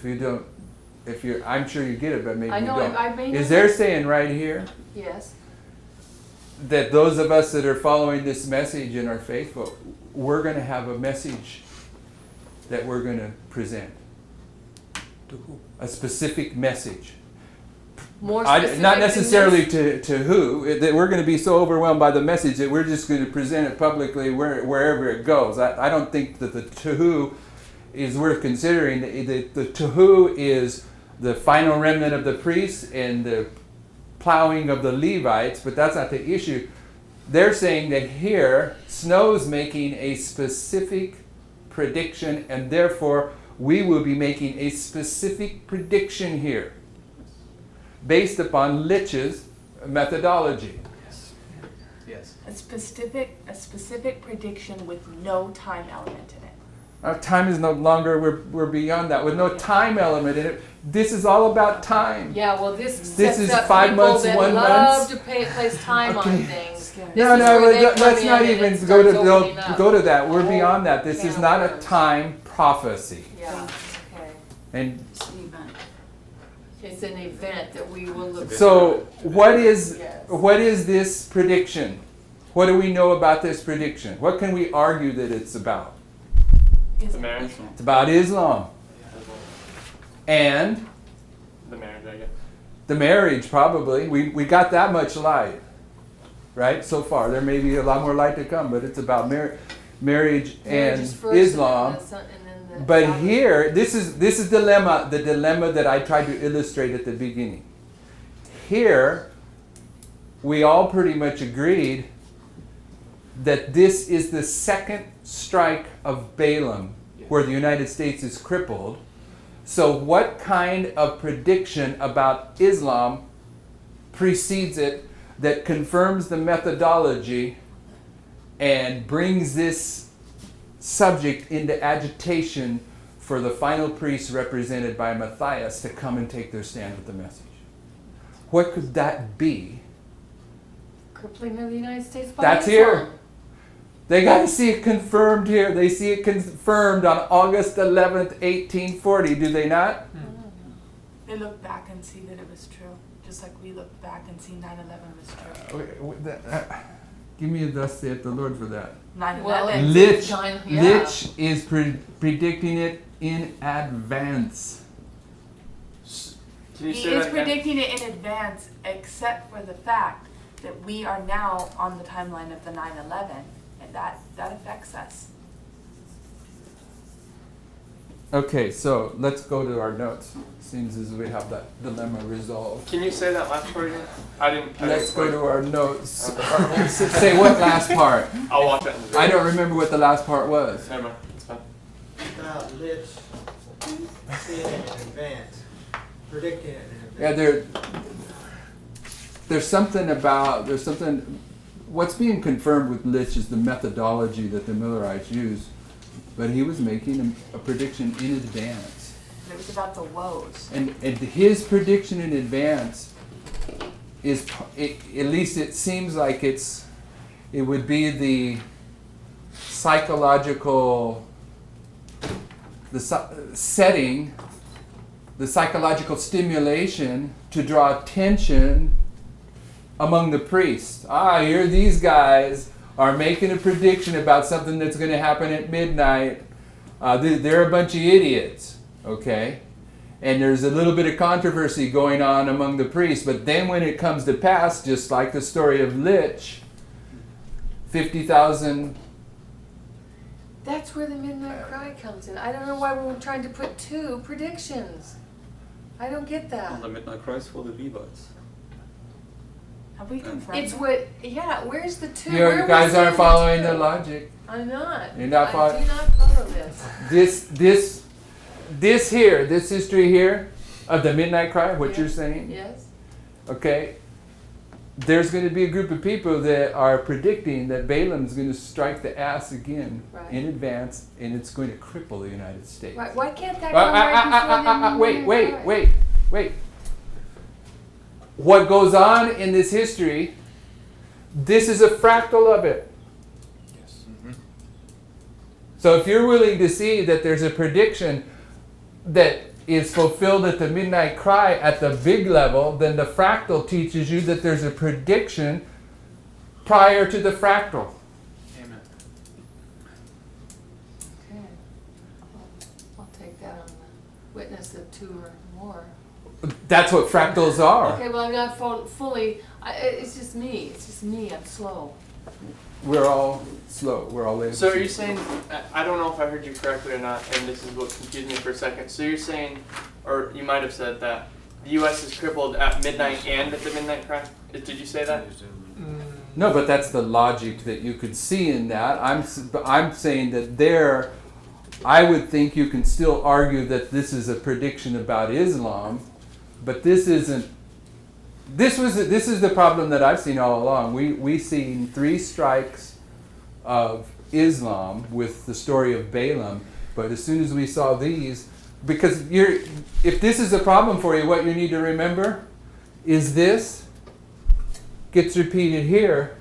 S2: I'm sure you get it, but maybe
S8: I know,
S2: you don't.
S8: I may
S2: Is
S8: not-
S2: they're saying right here
S8: Yes.
S2: that those of us that are following this message and are faithful, we're going to have a message that we're going to present. A specific message.
S8: More specific
S2: Not
S8: than
S2: necessarily
S8: this?
S2: to who, that we're going to be so overwhelmed by the message that we're just going to present it publicly wherever it goes. I don't think that the to who is worth considering. The to who is the final remnant of the priests and the plowing of the Levites, but that's not the issue. They're saying that here, Snow's making a specific prediction, and therefore we will be making a specific prediction here based upon Lich's methodology.
S4: Yes.
S3: A specific prediction with no time element in it.
S2: Time is no longer, we're beyond that. With no time element in it, this is all about time.
S8: Yeah, well, this
S2: This
S8: sets
S2: is
S8: up
S2: 5
S8: people
S2: months,
S8: that
S2: 1
S8: love
S2: month.
S8: to place time
S2: Okay.
S8: on things.
S3: Scary.
S8: This
S2: No,
S8: is
S2: no,
S8: where they come
S2: let's
S8: in
S2: not
S8: and
S2: even
S8: it
S2: go
S8: starts opening up.
S2: to that. We're
S8: Oh,
S2: beyond that. This
S8: can
S2: is
S8: of
S2: not a
S8: worms.
S2: time prophecy.
S8: Yeah, okay.
S2: And
S1: It's an event.
S8: It's an event that we will look.
S2: so, what is
S8: Yes.
S2: this prediction? What do we know about this prediction? What can we argue that it's about?
S6: The marriage.
S2: It's about Islam and
S6: The marriage, I guess.
S2: the marriage, probably. We got that much light, right? So far, there may be a lot more light to come, but it's about marriage
S8: Marriage
S2: and
S8: is first,
S2: Islam.
S8: and then the
S2: But
S8: Sabbath.
S2: here, this is the dilemma that I tried to illustrate at the beginning. Here, we all pretty much agreed that this is the second strike of Balaam, where the United States is crippled. So what kind of prediction about Islam precedes it that confirms the methodology and brings this subject into agitation for the final priest represented by Matthias to come and take their stand with the message? What could that be?
S8: Crippling of the United States by
S2: That's
S8: Islam.
S2: here. They got to see it confirmed here. They see it confirmed on August 11th, 1840, do they not?
S3: They look back and see that it was true, just like we look back and see 9/11 was true.
S2: Give me a thus saith the Lord for that.
S3: 9/11.
S8: Well, it's
S2: Lich,
S8: giant- yeah.
S2: Lich is predicting it in advance.
S6: Can you
S3: He
S6: say
S3: is
S6: that again?
S3: predicting it in advance, except for the fact that we are now on the timeline of the 9/11, and that affects us.
S2: Okay, so let's go to our notes. Seems as we have that dilemma resolved.
S6: Can you say that last part again? I didn't
S2: Let's go
S6: quite-
S2: to our notes. Say what last part?
S6: I'll watch it in the video.
S2: I don't remember what the last part was.
S6: Never mind. It's fine.
S11: About Lich seeing it in advance, predicting it in
S2: Yeah,
S11: advance.
S2: there's something. What's being confirmed with Lich is the methodology that the Millerites use, but he was making a prediction in advance,
S3: And it was about the woes.
S2: and his prediction in advance is, at least it seems like it would be the psychological, setting, the psychological stimulation to draw attention among the priests. Here these guys are making a prediction about something that's going to happen at midnight. They're a bunch of idiots, okay? And there's a little bit of controversy going on among the priests, but then when it comes to pass, just like the story of Lich, 50,000.
S8: That's where the midnight cry comes in. I don't know why we're trying to put two predictions. I don't get
S5: On
S8: that.
S5: the midnight cries for the Levites.
S3: Have we confirmed
S8: It's
S3: that?
S8: what, yeah, where's the two?
S2: You
S8: Where
S2: guys
S8: was
S2: aren't
S8: the
S2: following
S8: two?
S2: the logic.
S8: I'm not.
S2: You're not
S8: I do not follow this.
S2: This here, this history here of the midnight cry, what
S8: Yeah.
S2: you're saying,
S8: Yes?
S2: okay, there's going to be a group of people that are predicting that Balaam's going to strike the ass again
S8: Right.
S2: in advance, and it's going to cripple the United States.
S8: Right, why can't that come right before the
S2: Wait. What goes on in this history, this is a fractal of it.
S10: Yes.
S2: So if you're willing to see that there's a prediction that is fulfilled at the midnight cry at the big level, then the fractal teaches you that there's a prediction prior to the fractal.
S4: Amen.
S8: Okay. I'll take that on the witness of two or more.
S2: That's what fractals are.
S8: Okay, well, I'm not fully, it's just me, I'm slow.
S2: We're all slow. We're all lazy.
S6: So are you saying, I don't know if I heard you correctly or not, and this is what confused me for a second. So you're saying, or you might have said that the U.S. is crippled at midnight and at the midnight cry? Did you say that?
S2: No, but that's the logic that you could see in that. I'm saying that there, I would think you can still argue that this is a prediction about Islam, but this isn't. This is the problem that I've seen all along. We've seen 3 strikes of Islam with the story of Balaam, but as soon as we saw these, because if this is a problem for you, what you need to remember is this gets repeated here.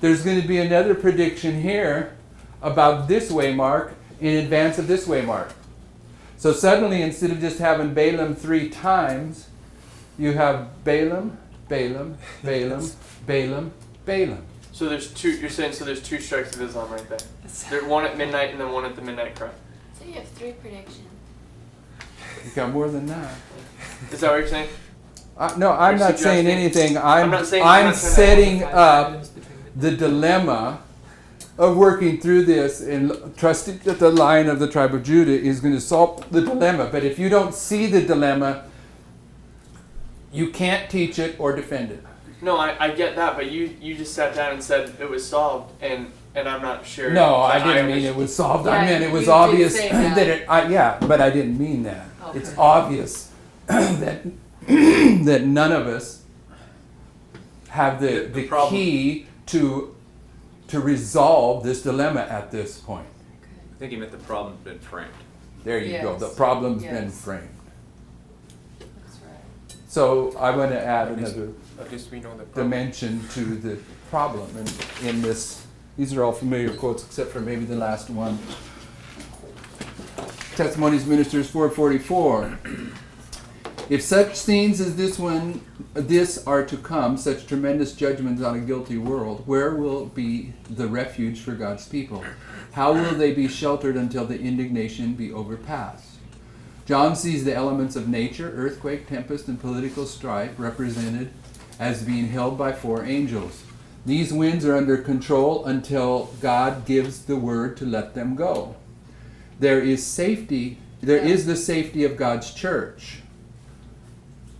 S2: There's going to be another prediction here about this waymark in advance of this waymark. So suddenly, instead of just having Balaam 3 times, you have Balaam, Balaam, Balaam, Balaam, Balaam.
S6: So there's two, you're saying, so there's 2 strikes of Islam right there. There's one at midnight and then one at the midnight cry.
S9: So you have 3 predictions.
S2: You got more than that.
S6: Is that what you're saying?
S2: No, I'm
S6: You're
S2: not saying
S6: suggesting-
S2: anything.
S6: I'm not saying- I'm
S2: I'm
S6: not saying that.
S2: setting up the dilemma of working through this and trusting that the Lion of the tribe of Judah is going to solve the dilemma. But if you don't see the dilemma, you can't teach it or defend it.
S6: No, I get that, but you just sat down and said it was solved, and I'm not sure.
S2: No, I
S6: that
S2: didn't mean
S6: understand.
S2: it was solved. I
S8: Yeah,
S2: meant it was
S8: you did
S2: obvious
S8: say
S2: that
S8: that.
S2: yeah, but I didn't mean that.
S8: Okay.
S2: It's obvious that that none of us have the
S10: The problem-
S2: key to resolve this dilemma at this point.
S10: I think he meant the problem's been framed.
S2: There you go.
S8: Yes.
S2: The problem's been
S8: Yes.
S2: framed.
S8: That's right.
S2: So I want to add
S12: At least-
S2: another
S12: At least we know the problem.
S2: dimension to the problem in this. These are all familiar quotes except for maybe the last one. Testimonies Ministers 444. If such scenes as this are to come, such tremendous judgments on a guilty world, where will be the refuge for God's people? How will they be sheltered until the indignation be overpassed? John sees the elements of nature, earthquake, tempest, and political strife represented as being held by 4 angels. These winds are under control until God gives the word to let them go. There is safety. There is the safety of God's church.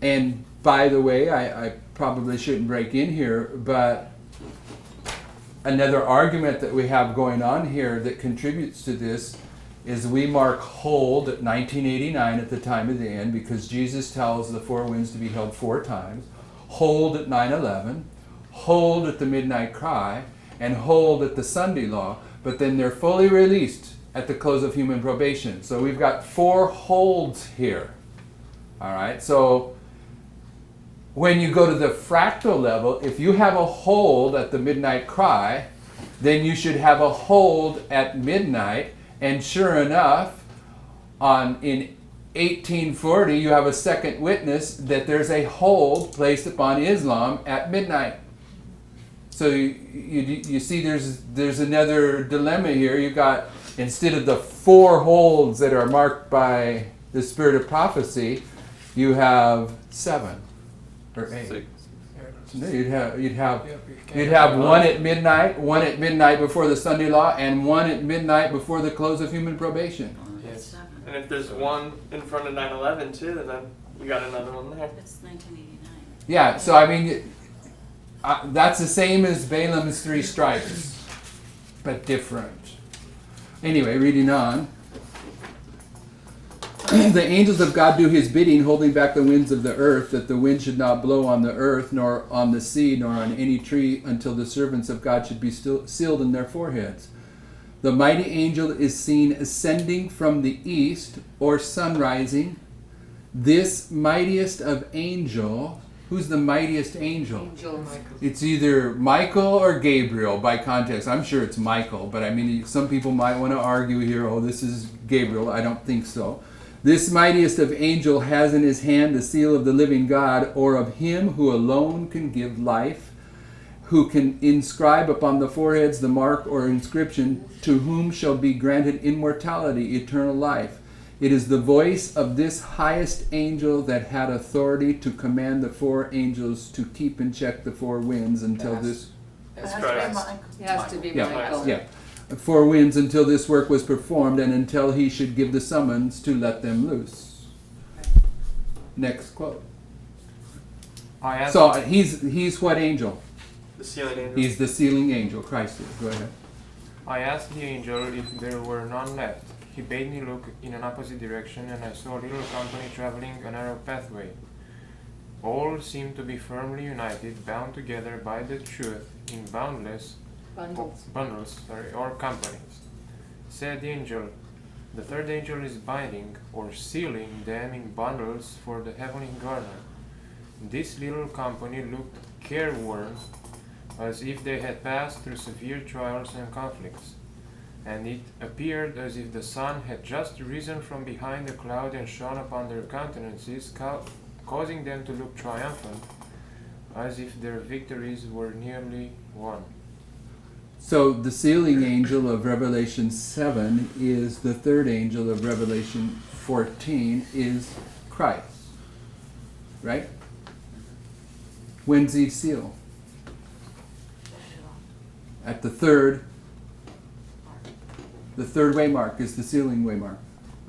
S2: And by the way, I probably shouldn't break in here, but another argument that we have going on here that contributes to this is we mark hold at 1989 at the time of the end because Jesus tells the 4 winds to be held 4 times, hold at 9/11, hold at the midnight cry, and hold at the Sunday law, but then they're fully released at the close of human probation. So we've got 4 holds here. All right, so when you go to the fractal level, if you have a hold at the midnight cry, then you should have a hold at midnight. And sure enough, in 1840, you have a second witness that there's a hold placed upon Islam at midnight. So you see there's another dilemma here. You've got, instead of the 4 holds that are marked by the spirit of prophecy, you have 7. Or 8.
S5: 6.
S2: No, you'd have one at midnight before the Sunday law, and one at midnight before the close of human probation.
S6: Yes. And if there's one in front of 9/11 too, then you got another one there.
S1: That's 1989.
S2: Yeah, so I mean, That's the same as Balaam's 3 stripes, but different. Anyway, reading on. The angels of God do his bidding, holding back the winds of the earth, that the wind should not blow on the earth, nor on the sea, nor on any tree, until the servants of God should be sealed in their foreheads. The mighty angel is seen ascending from the east, or sun rising. This mightiest of angel, who's the mightiest angel? It's either Michael or Gabriel by context. I'm sure it's Michael, but I mean, some people might want to argue here, oh, this is Gabriel. I don't think so. This mightiest of angel has in his hand the seal of the living God, or of him who alone can give life, who can inscribe upon the foreheads the mark or inscription, to whom shall be granted immortality, eternal life. It is the voice of this highest angel that had authority to command the 4 angels to keep in check the 4 winds until this...
S6: That's
S3: It
S6: Christ.
S8: Has to be
S2: Yeah.
S8: Michael.
S2: Yeah. 4 winds until this work was performed, and until he should give the summons to let them loose. Next quote. So he's what angel?
S6: The sealing angel.
S2: He's the sealing angel. Christ is. Go ahead.
S12: I asked the angel if there were none left. He bade me look in an opposite direction, and I saw a little company traveling a narrow pathway. All seemed to be firmly united, bound together by the truth in bundles, or companies. Said the angel, the third angel is binding or sealing them in bundles for the heavenly garner. This little company looked careworn, as if they had passed through severe trials and conflicts, and it appeared as if the sun had just risen from behind a cloud and shone upon their countenances, causing them to look triumphant, as if their victories were nearly won.
S2: So the sealing angel of Revelation 7 is the third angel of Revelation 14 is Christ. Right? When's he seal? At the third waymark is the sealing waymark.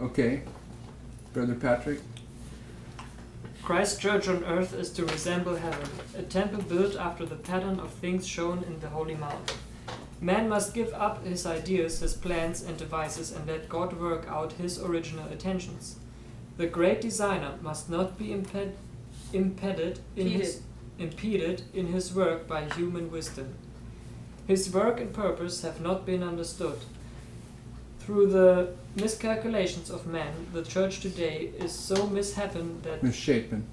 S2: Okay. Brother Patrick?
S7: Christ's church on earth is to resemble heaven, a temple built after the pattern of things shown in the Holy Mount. Man must give up his ideas, his plans and devices, and let God work out his original intentions. The great designer must not be impeded in his work by human wisdom. His work and purpose have not been understood. Through the miscalculations of man, the church today is so misshapen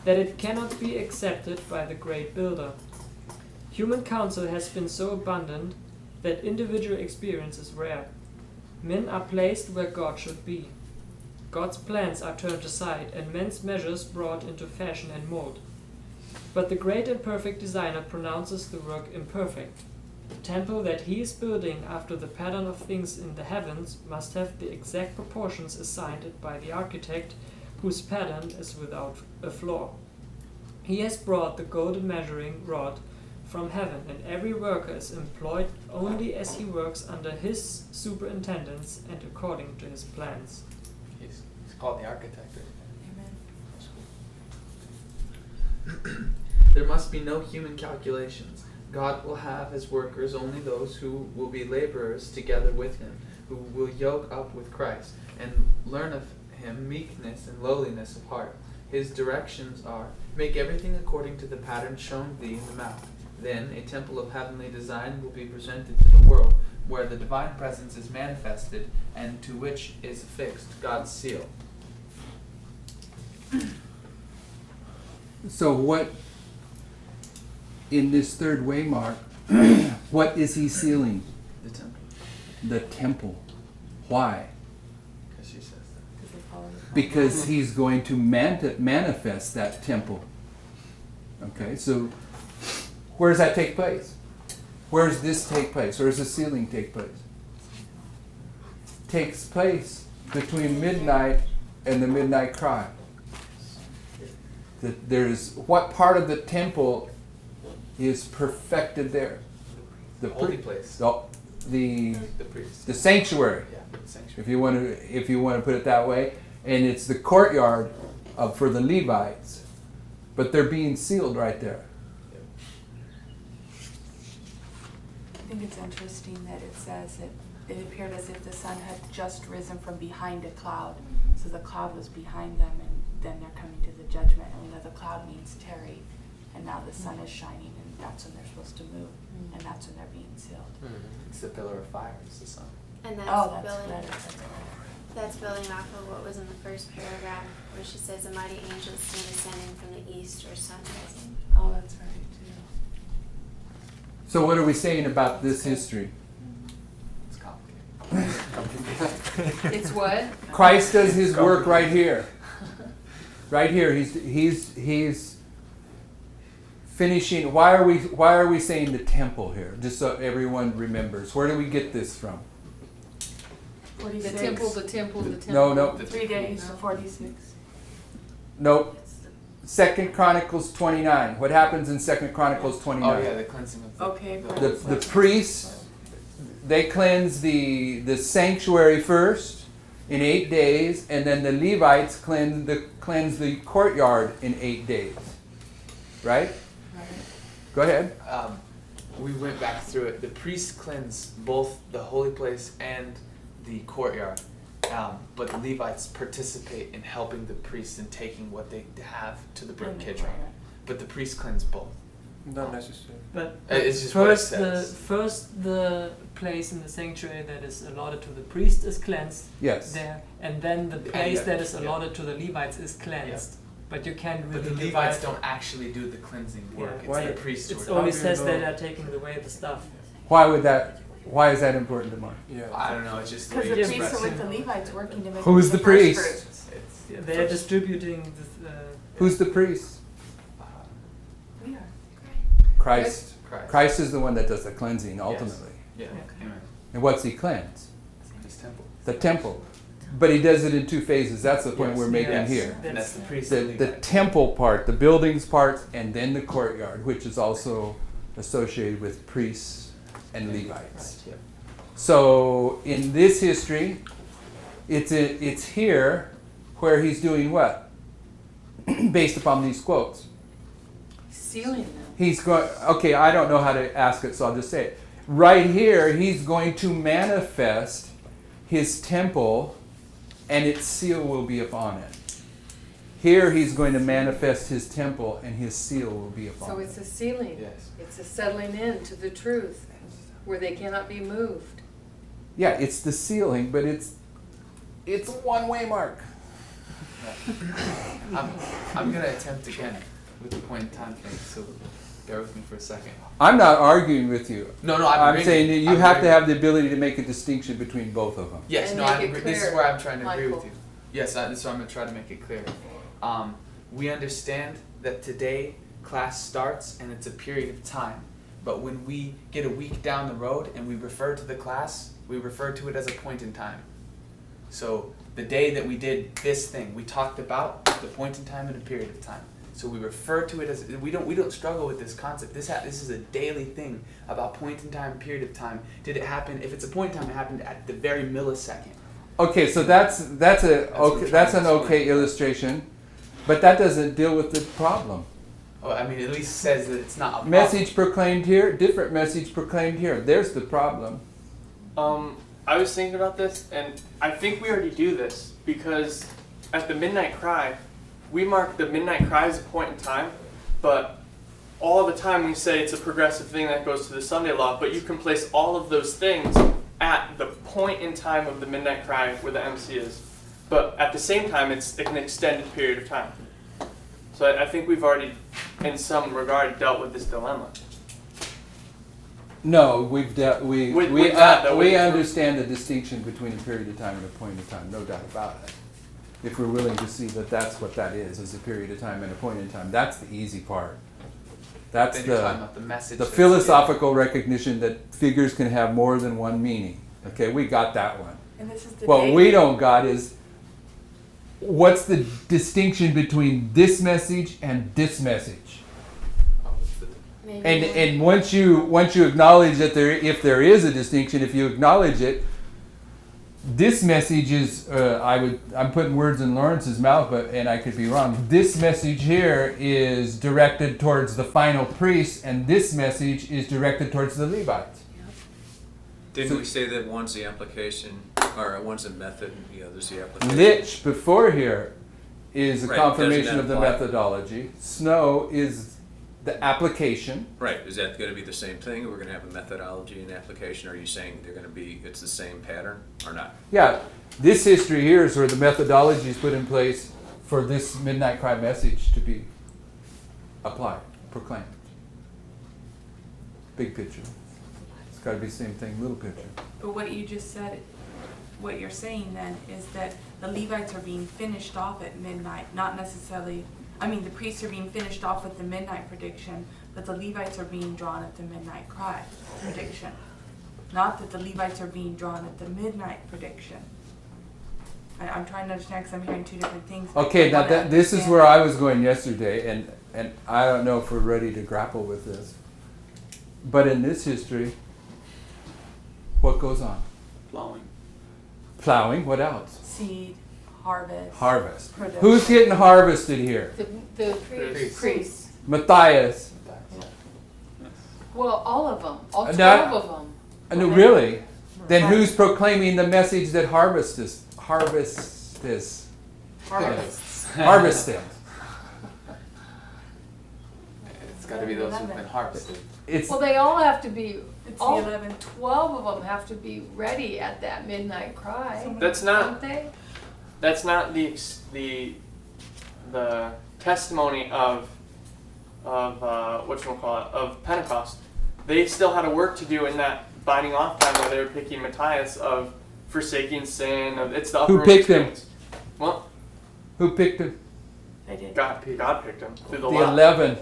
S7: that it cannot be accepted by the great builder. Human counsel has been so abundant that individual experience is rare. Men are placed where God should be. God's plans are turned aside, and men's measures brought into fashion and mold. But the great and perfect designer pronounces the work imperfect. The temple that he is building after the pattern of things in the heavens must have the exact proportions assigned it by the architect, whose pattern is without a flaw. He has brought the golden measuring rod from heaven, and every worker is employed only as he works under his superintendence and according to his plans.
S4: He's called the architect.
S3: Amen.
S13: There must be no human calculations. God will have as workers only those who will be laborers together with him, who will yoke up with Christ, and learn of him meekness and lowliness of heart. His directions are, make everything according to the pattern shown thee in the mount. Then a temple of heavenly design will be presented to the world, where the divine presence is manifested, and to which is affixed God's seal.
S2: So what, in this third waymark, what is he sealing?
S13: The temple.
S2: The temple. Why?
S13: Because she says that.
S2: Because he's going to manifest that temple. Okay, so where does that take place? Where does this take place? Where does the sealing take place? Takes place between midnight and the midnight cry. There's what part of the temple is perfected there?
S13: The holy place.
S2: The
S13: priest.
S2: The sanctuary.
S13: Yeah, the sanctuary.
S2: If you want to put it that way, and it's the courtyard for the Levites. but they're being sealed right there.
S3: I think it's interesting that it says it appeared as if the sun had just risen from behind a cloud. So the cloud was behind them, and then they're coming to the judgment. And we know the cloud means tarry, and now the sun is shining, and that's when they're supposed to move, and that's when they're being sealed.
S4: It's the pillar of fire, it's the sun.
S9: And that's,
S3: Oh, that's
S9: building,
S3: better.
S9: that's building off of what was in the first paragraph, where she says, a mighty angel is seen ascending from the east or sun rising.
S3: Oh, that's right too.
S2: So what are we saying about this history?
S4: It's complicated.
S8: It's what?
S2: Christ does his work right here. Right here, he's finishing. Why are we saying the temple here? Just so everyone remembers. Where do we get this from?
S3: 46.
S8: The temple, the temple, the temple.
S2: No.
S3: 3 days, so 46.
S2: Nope. 2 Chronicles 29. What happens in 2 Chronicles 29?
S4: Oh yeah, the cleansing of
S3: Okay,
S2: The priests, they cleanse the sanctuary first in 8 days, and then the Levites cleanse the courtyard in 8 days. Right? Go ahead.
S4: We went back through it. The priests cleanse both the holy place and the courtyard, but the Levites participate in helping the priests in taking what they have to the brook Kidron. But the priests cleanse both.
S12: Not necessary.
S7: But
S4: It's just
S7: first,
S4: what it says.
S7: first the place in the sanctuary that is allotted to the priest is cleansed.
S2: Yes.
S7: There, and then the place that is allotted to the Levites is cleansed. But you can't really.
S4: But the Levites don't actually do the cleansing work.
S7: Yeah.
S4: It's
S12: Why-
S4: the priests who
S7: It
S4: are
S7: only
S4: doing
S7: says
S12: know?
S7: that they're taking away the stuff.
S2: Why is that important to Mark?
S12: Yeah.
S4: I don't know. It's just the way
S3: Because the
S4: you
S3: priests are
S4: express
S3: with
S4: it.
S3: the Levites working to make
S2: Who's the
S3: first
S2: priest?
S3: fruits.
S4: It's
S7: They're distributing this.
S2: Who's the priest?
S3: We are.
S2: Christ.
S4: Christ.
S2: Christ is the one that does the cleansing ultimately.
S4: Yeah. Amen.
S2: And what's he cleanse?
S4: His temple.
S2: The temple. But he does it in 2 phases. That's the point
S4: Yes.
S2: we're making
S7: Yes.
S2: here.
S4: And that's the priest
S2: The,
S4: and
S2: the
S4: Levite.
S2: temple part, the buildings part, and then the courtyard, which is also associated with priests and Levites.
S4: Right,
S2: So in this history, it's here where he's doing what? Based upon these quotes.
S8: Sealing them.
S2: He's going, okay, I don't know how to ask it, so I'll just say it. Right here, he's going to manifest his temple, and its seal will be upon it. Here, he's going to manifest his temple, and his seal will be upon
S8: So
S2: it.
S8: it's a sealing.
S4: Yes.
S8: It's a settling in to the truth, where they cannot be moved.
S2: Yeah, it's the sealing, but it's a one-way mark.
S4: I'm gonna attempt again with the point in time thing. So bear with me for a second.
S2: I'm not arguing with you.
S4: No, I'm
S2: I'm
S4: agreeing.
S2: saying that you
S4: I'm
S2: have to
S4: agreeing.
S2: have the ability to make a distinction between both of them.
S4: Yes,
S8: And
S4: no,
S8: make
S4: I
S8: it
S4: agree. This is
S8: clear,
S4: where I'm trying to agree with
S8: Michael.
S4: you. Yes, so I'm going to try to make it clear. We understand that today class starts and it's a period of time. But when we get a week down the road and we refer to the class, we refer to it as a point in time. So the day that we did this thing, we talked about the point in time and a period of time. So we refer to it as, we don't struggle with this concept. This is a daily thing about point in time, period of time. Did it happen? If it's a point in time, it happened at the very millisecond.
S2: Okay, so that's
S4: what I'm
S2: an
S4: trying to
S2: okay
S4: explain.
S2: illustration, but that doesn't deal with the problem.
S4: Oh, I mean, at least says that it's not a problem.
S2: Message proclaimed here, different message proclaimed here. There's the problem.
S6: I was thinking about this, and I think we already do this because at the midnight cry, we mark the midnight cry as a point in time, but all the time we say it's a progressive thing that goes to the Sunday law, but you can place all of those things at the point in time of the midnight cry where the MC is. But at the same time, it's an extended period of time. So I think we've already, in some regard, dealt with this dilemma.
S2: No, we understand the distinction between a period of time and a point of time, no doubt about it. If we're willing to see that that's what that is a period of time and a point in time, that's the easy part. That's
S4: Then you're talking about the message.
S2: the
S4: that's
S2: philosophical recognition that figures can have more than one meaning. Okay, we got that one.
S3: And this is the
S2: What
S3: day
S2: we don't got is what's the distinction between this message and this message?
S9: Maybe
S2: And once you acknowledge that if there is a distinction, if you acknowledge it, This message is, I'm putting words in Lawrence's mouth, and I could be wrong. This message here is directed towards the final priest, and this message is directed towards the Levites.
S10: Didn't we say that one's the application, or one's the method, and the other's the application?
S2: Lich before here is a
S10: Right,
S2: confirmation
S10: doesn't
S2: of the
S10: apply.
S2: methodology. Snow is the application.
S10: Right, is that going to be the same thing? We're going to have a methodology and application? Are you saying they're going to be, it's the same pattern or not?
S2: Yeah, this history here is where the methodology is put in place for this Midnight Cry message to be applied, proclaimed. Big picture. It's got to be the same thing, little picture.
S3: But what you just said, what you're saying then is that the Levites are being finished off at midnight, not necessarily, the priests are being finished off with the midnight prediction, but the Levites are being drawn at the midnight cry prediction. Not that the Levites are being drawn at the midnight prediction. I'm trying to understand because I'm hearing two different things.
S2: Okay, now this is where I was going yesterday, and I don't know if we're ready to grapple with this. But in this history, what goes on?
S5: Plowing.
S2: Plowing, what else?
S3: Seed, harvest.
S2: Harvest.
S3: Production.
S2: Who's getting harvested here?
S8: The
S6: Priests.
S8: priests.
S2: Matthias.
S8: Well, all of them, all 12
S2: Now-
S8: of them.
S2: No, really? Then who's proclaiming the message that harvest is? Harvested.
S4: It's got to be those who've been harvested.
S2: It's
S8: Well, they all have to be,
S3: It's
S8: all
S3: the 11.
S8: 12 of them have to be ready at that midnight cry.
S6: That's
S8: Don't
S6: not
S8: they?
S6: that's not the testimony of whatchamacallit, of Pentecost. They still had a work to do in that binding off time where they were picking Matthias of forsaking sin. It's the upper
S2: Who
S6: room
S2: picked him?
S6: experience. Well,
S2: who picked him?
S3: They did.
S6: God picked him through the
S2: The
S6: law.
S2: 11.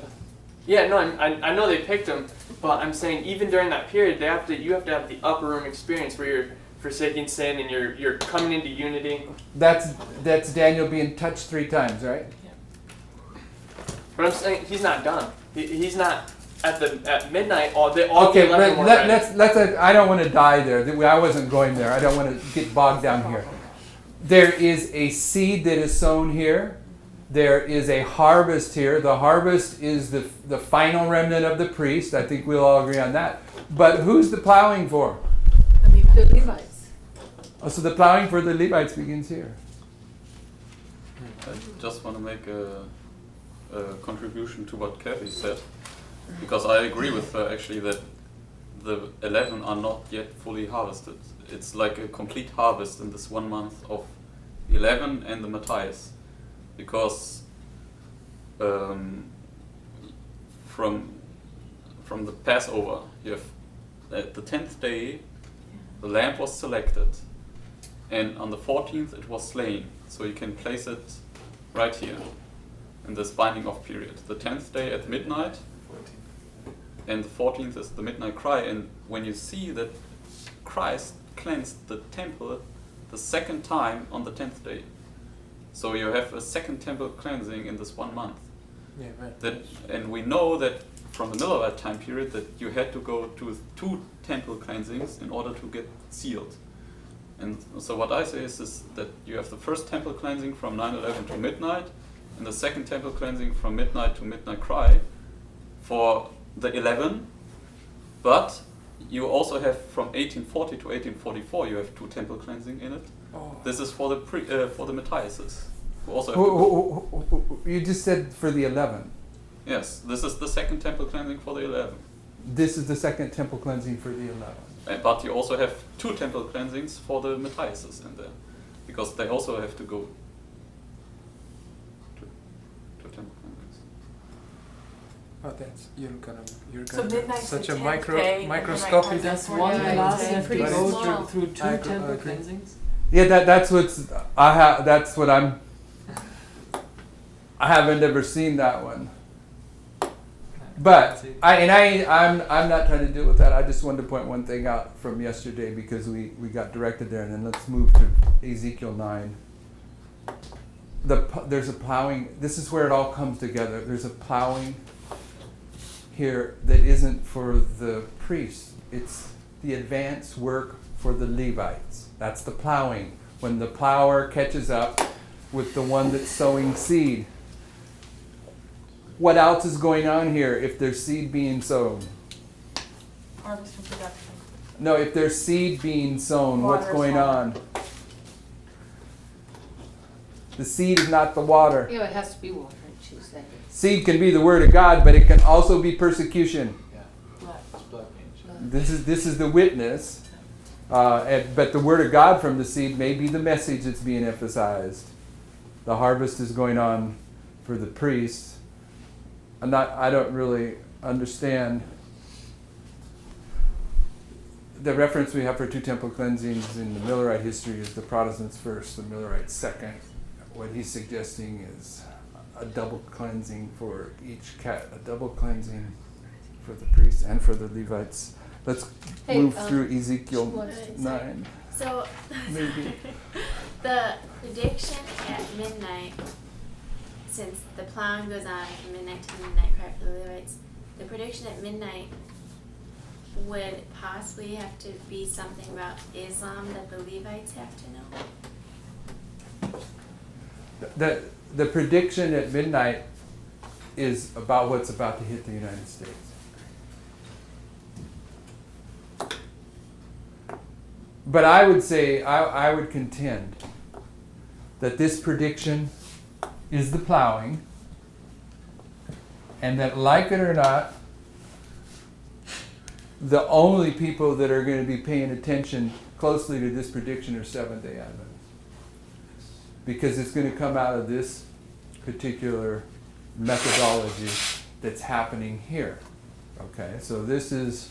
S6: Yeah, no, I know they picked him, but I'm saying even during that period, you have to have the upper room experience where you're forsaking sin and you're coming into unity.
S2: That's Daniel being touched 3 times, right?
S6: But I'm saying he's not done. He's not at midnight. All the 11
S2: but
S6: were ready.
S2: let's. I don't want to die there. I wasn't going there. I don't want to get bogged down here. There is a seed that is sown here. There is a harvest here. The harvest is the final remnant of the priest. I think we'll all agree on that. But who's the plowing for?
S8: The Levites.
S2: Oh, so the plowing for the Levites begins here.
S5: I just want to make a contribution to what Kathy said, because I agree with her actually that the 11 are not yet fully harvested. It's like a complete harvest in this 1 month of 11 and the Matthias, because from the Passover, you have at the 10th day the lamb was selected, and on the 14th it was slain. So you can place it right here in this binding off period. The 10th day at midnight, and the 14th is the midnight cry. And when you see that Christ cleansed the temple the second time on the 10th day, so you have a second temple cleansing in this 1 month.
S12: Yeah, right.
S5: And we know that from the middle of that time period that you had to go to 2 temple cleansings in order to get sealed. And so what I say is that you have the first temple cleansing from 9/11 to midnight, and the second temple cleansing from midnight to midnight cry for the 11. But you also have from 1840 to 1844 you have 2 temple cleansing in it.
S12: Oh.
S5: This is for the Matthiases, who also have to go.
S2: You just said for the 11.
S5: Yes, this is the second temple cleansing for the 11.
S2: This is the second temple cleansing for the 11.
S5: But you also have 2 temple cleansings for the Matthiases in there, because they also have to go to temple cleansings.
S12: Oh, that's you're gonna
S3: So midnight's
S12: such
S3: the
S12: a
S3: 10th day, and
S12: microscopic.
S3: midnight
S7: Does
S3: comes
S7: one
S3: at
S7: class
S3: 14.
S7: have to
S8: Pretty
S7: go
S8: small.
S7: through 2
S12: I
S7: temple
S12: agree.
S7: cleansings?
S2: Yeah, that's what I haven't ever seen that one. But I'm not trying to deal with that. I just wanted to point one thing out from yesterday because we got directed there, and then let's move to Ezekiel 9. There's a plowing. This is where it all comes together. There's a plowing here that isn't for the priests. It's the advanced work for the Levites. That's the plowing. When the plower catches up with the one that's sowing seed. What else is going on here if there's seed being sown?
S3: Harvest and production.
S2: No, if there's seed being sown, what's going on? The seed is not the water.
S8: Yeah, it has to be water, she said.
S2: Seed can be the word of God, but it can also be persecution. This is the witness. But the word of God from the seed may be the message that's being emphasized. The harvest is going on for the priests. I don't really understand the reference we have for two temple cleansings in the Millerite history is the Protestants first, the Millerites second. What he's suggesting is a double cleansing for each a double cleansing for the priests and for the Levites. Let's move through Ezekiel 9.
S9: So,
S2: Maybe.
S9: the prediction at midnight, since the plowing goes on from midnight to midnight cry for the Levites, the prediction at midnight would possibly have to be something about Islam that the Levites have to know?
S2: The prediction at midnight is about what's about to hit the United States. But I would say, I would contend that this prediction is the plowing, and that, like it or not, the only people that are going to be paying attention closely to this prediction are Seventh-day Adventists. Because it's going to come out of this particular methodology that's happening here. Okay, so this is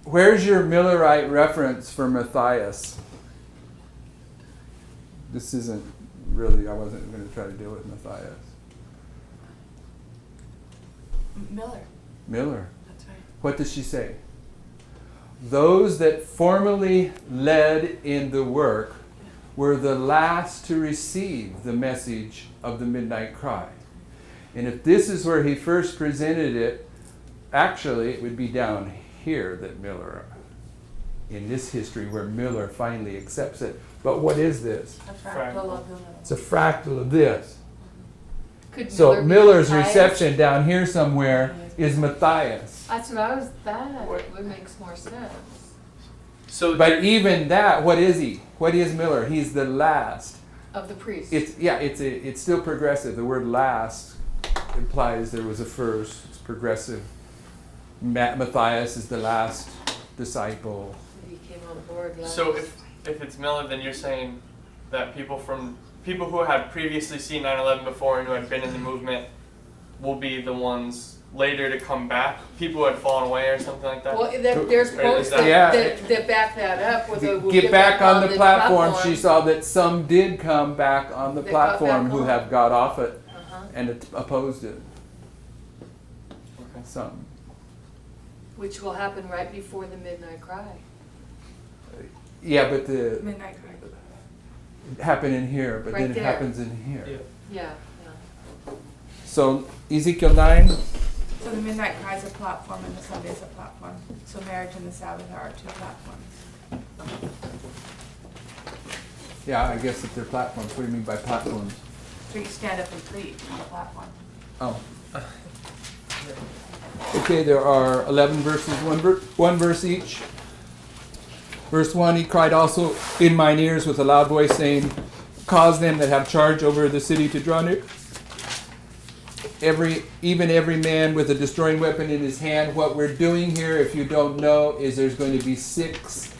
S2: where's your Millerite reference for Matthias? This isn't really, I wasn't going to try to deal with Matthias. Miller.
S3: That's right.
S2: What does she say? Those that formerly led in the work were the last to receive the message of the midnight cry. And if this is where he first presented it, actually it would be down here that Miller, in this history where Miller finally accepts it. But what is this?
S3: A fractal of the
S2: It's a fractal of this.
S8: Could
S2: So
S8: Miller be
S2: Miller's
S8: Matthias?
S2: reception down here somewhere is Matthias.
S8: That's what I was, that would make more sense.
S6: So,
S2: But even that, what is he? What is Miller? He's the last.
S8: Of the priest.
S2: It's still progressive. The word last implies there was a first. It's progressive. Matthias is the last disciple.
S8: He came on board last.
S6: so if it's Miller, then you're saying that people who had previously seen 9/11 before and who had been in the movement will be the ones later to come back. People who had fallen away or something like that.
S8: Well, there's
S6: Or
S8: quotes
S6: is
S8: that back that up. With a,
S2: Get back on the platform. She saw that some did come back on the
S8: They got
S2: platform
S8: back
S2: who
S8: on.
S2: have got off it
S8: Uh-huh.
S2: and opposed it.
S6: Okay.
S2: Some.
S8: Which will happen right before the midnight cry.
S2: Yeah, but the
S3: midnight cry.
S2: it happened in here, but
S8: Right
S2: then it
S8: there.
S2: happens in here.
S8: Yeah.
S2: So Ezekiel 9.
S3: So the midnight cry is a platform and the Sunday is a platform. So marriage and the Sabbath are our two platforms.
S2: Yeah, I guess if they're platforms. What do you mean by platforms?
S3: So you stand up and preach on the platform.
S2: Oh. Okay, there are 11 verses, one verse each. Verse 1, he cried also in mine ears with a loud voice, saying, cause them that have charge over the city to draw near. Even every man with a destroying weapon in his hand. What we're doing here, if you don't know, is there's going to be 6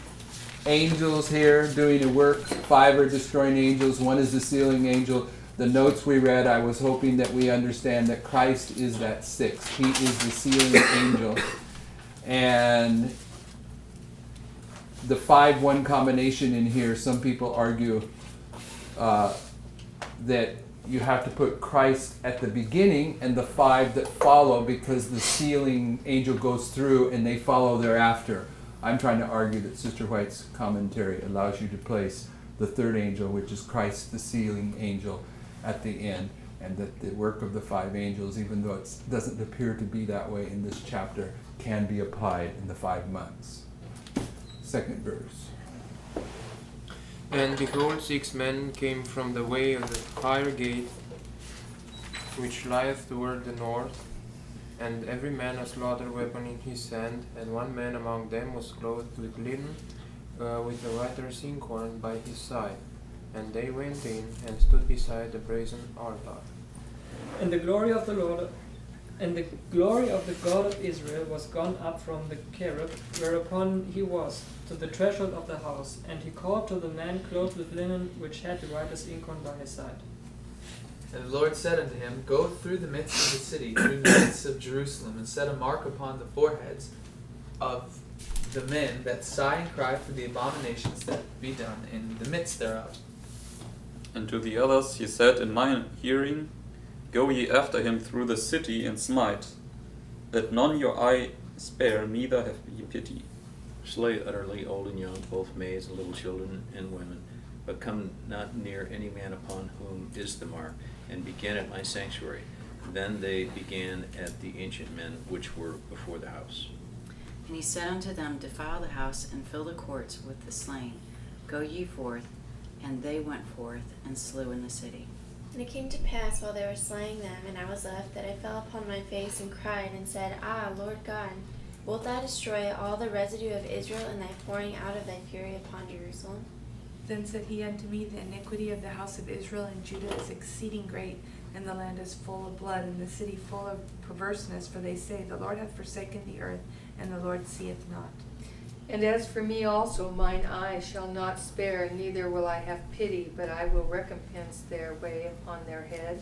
S2: angels here doing a work. 5 are destroying angels. 1 is the sealing angel. The notes we read, I was hoping that we understand that Christ is that 6th. He is the sealing angel. And the 5-1 combination in here, some people argue that you have to put Christ at the beginning and the 5 that follow, because the sealing angel goes through and they follow thereafter. I'm trying to argue that Sister White's commentary allows you to place the 3rd angel, which is Christ the sealing angel, at the end. and that the work of the 5 angels, even though it doesn't appear to be that way in this chapter, can be applied in the 5 months. Second verse.
S12: And behold, 6 men came from the way of the fire gate, which lieth toward the north, and every man a slaughter weapon in his hand, and one man among them was clothed with linen, with a writer's inkhorn by his side. And they went in and stood beside the brazen altar.
S7: And the glory of the Lord, and the glory of the God of Israel was gone up from the cherub whereupon he was, to the threshold of the house. And he called to the man clothed with linen, which had the writer's inkhorn by his side.
S13: And the Lord said unto him, Go through the midst of the city, through the midst of Jerusalem, and set a mark upon the foreheads of the men that sigh and cry for the abominations that be done in the midst thereof.
S5: And to the others he said in my hearing, Go ye after him through the city and smite, that none your eye spare, neither have ye pity.
S10: Slay utterly old and young, both maids and little children and women, but come not near any man upon whom is the mark, and begin at my sanctuary. Then they began at the ancient men which were before the house.
S1: And he said unto them, Defile the house, and fill the courts with the slain. Go ye forth. And they went forth, and slew in the city.
S9: And it came to pass, while they were slaying them, and I was left, that I fell upon my face, and cried, and said, Ah, Lord God, wilt thou destroy all the residue of Israel in thy pouring out of thy fury upon Jerusalem?
S3: Then said he unto me, The iniquity of the house of Israel and Judah is exceeding great, and the land is full of blood, and the city full of perverseness. For they say, The Lord hath forsaken the earth, and the Lord seeth not.
S8: And as for me also, mine eye shall not spare, neither will I have pity, but I will recompense their way upon their head.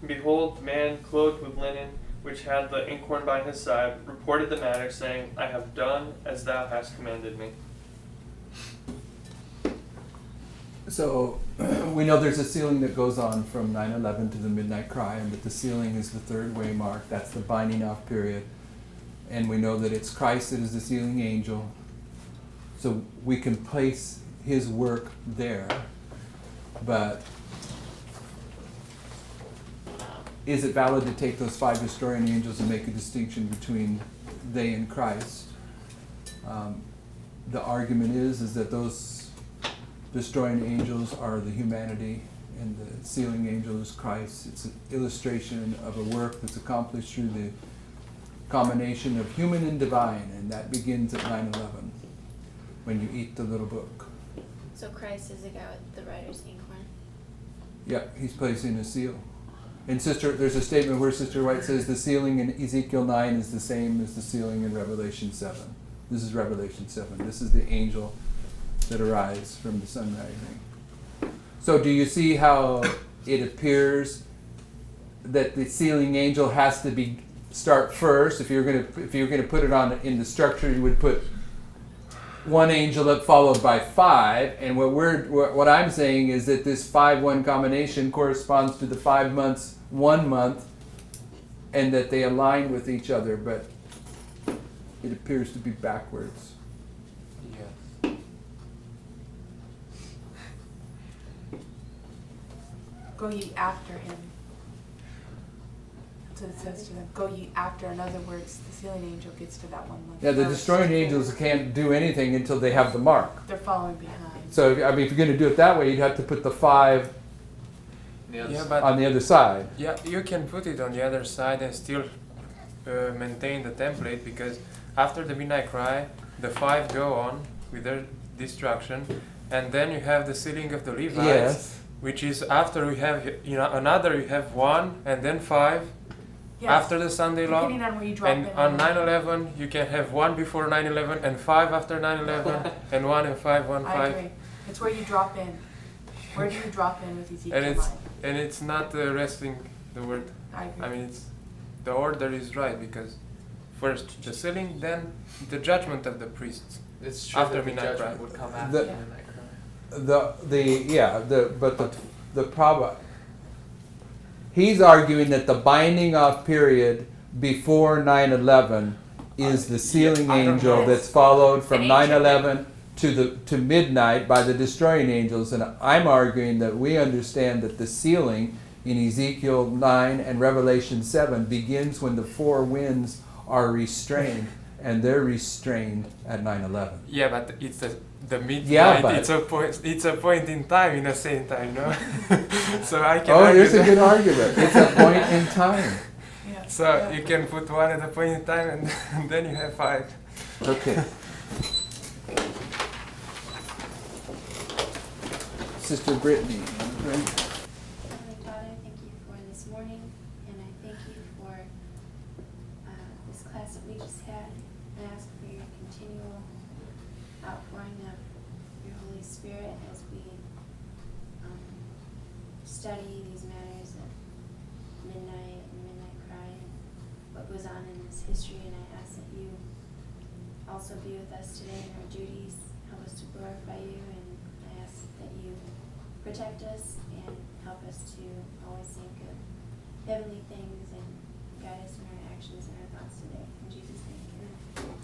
S6: Behold, the man clothed with linen, which had the inkhorn by his side, reported the matter, saying, I have done as thou hast commanded me.
S2: So we know there's a sealing that goes on from 9/11 to the midnight cry, and that the sealing is the 3rd way mark. That's the binding off period. And we know that it's Christ that is the sealing angel. So we can place his work there. But is it valid to take those 5 destroying angels and make a distinction between they and Christ? The argument is that those destroying angels are the humanity, and the sealing angel is Christ. It's an illustration of a work that's accomplished through the combination of human and divine, and that begins at 9/11 when you eat the little book.
S9: So Christ is the guy with the writer's inkhorn.
S2: Yeah, he's placing a seal. And there's a statement where Sister White says the sealing in Ezekiel 9 is the same as the sealing in Revelation 7. This is Revelation 7. This is the angel that arrives from the sun rising. So do you see how it appears that the sealing angel has to start first? If you're gonna put it on in the structure, you would put 1 angel up followed by 5, and what I'm saying is that this 5-1 combination corresponds to the 5 months, 1 month, and that they align with each other, but it appears to be backwards.
S12: Yes.
S3: Go ye after him. That's what it says to them. Go ye after. In other words, the sealing angel gets to that 1 month.
S2: Yeah, the
S3: first.
S2: destroying angels can't do anything until they have the mark.
S3: They're following behind.
S2: So, if you're going to do it that way, you'd have to put the 5
S12: Yeah, but
S2: on the other side.
S12: yeah, you can put it on the other side and still maintain the template, because after the midnight cry, the 5 go on with their destruction, and then you have the sealing of the Levites,
S2: Yes.
S12: which is after we have another, you have 1 and then 5
S3: Yes.
S12: after the Sunday law,
S3: Depending on where you drop
S12: and
S3: it
S12: on 9/11 you can have 1 before 9/11 and 5 after 9/11 and 1 and 5, 1,
S3: I
S12: 5.
S3: agree. It's where you drop in. Where do you drop in with Ezekiel
S12: And
S3: 9?
S12: it's not wrestling the word.
S3: I agree.
S12: I mean, the order is right, because first the sealing, then the judgment of the priests.
S13: It's true
S12: After
S13: that the
S12: midnight
S13: judgment
S12: cry.
S13: would come after
S2: The-
S13: midnight cry.
S2: The problem. He's arguing that the binding off period before 9/11 is the sealing
S12: I don't
S2: angel
S12: know.
S2: that's followed from
S1: An
S2: 9/11 to midnight by the destroying angels, and I'm arguing that we understand that the sealing in Ezekiel 9 and Revelation 7 begins when the four winds are restrained, and they're restrained at 9/11.
S12: Yeah, but it's the midnight.
S2: Yeah, but
S12: it's a point in time in the same time, no? So I can.
S2: Oh,
S12: argue
S2: here's a
S12: that.
S2: good argument. It's a point in time.
S3: Yeah.
S12: So you can put one at a point in time, and then you have 5.
S2: Okay. Sister Brittany.
S9: Heavenly Father, thank you for this morning, and I thank you for this class that we just had. I ask for your continual outpouring of your Holy Spirit as we study these matters of midnight and midnight cry and what goes on in this history. And I ask that you also be with us today in our duties, help us to glorify you, and I ask that you protect us and help us to always think of heavenly things and guide us in our actions and our thoughts today. In Jesus' name, amen.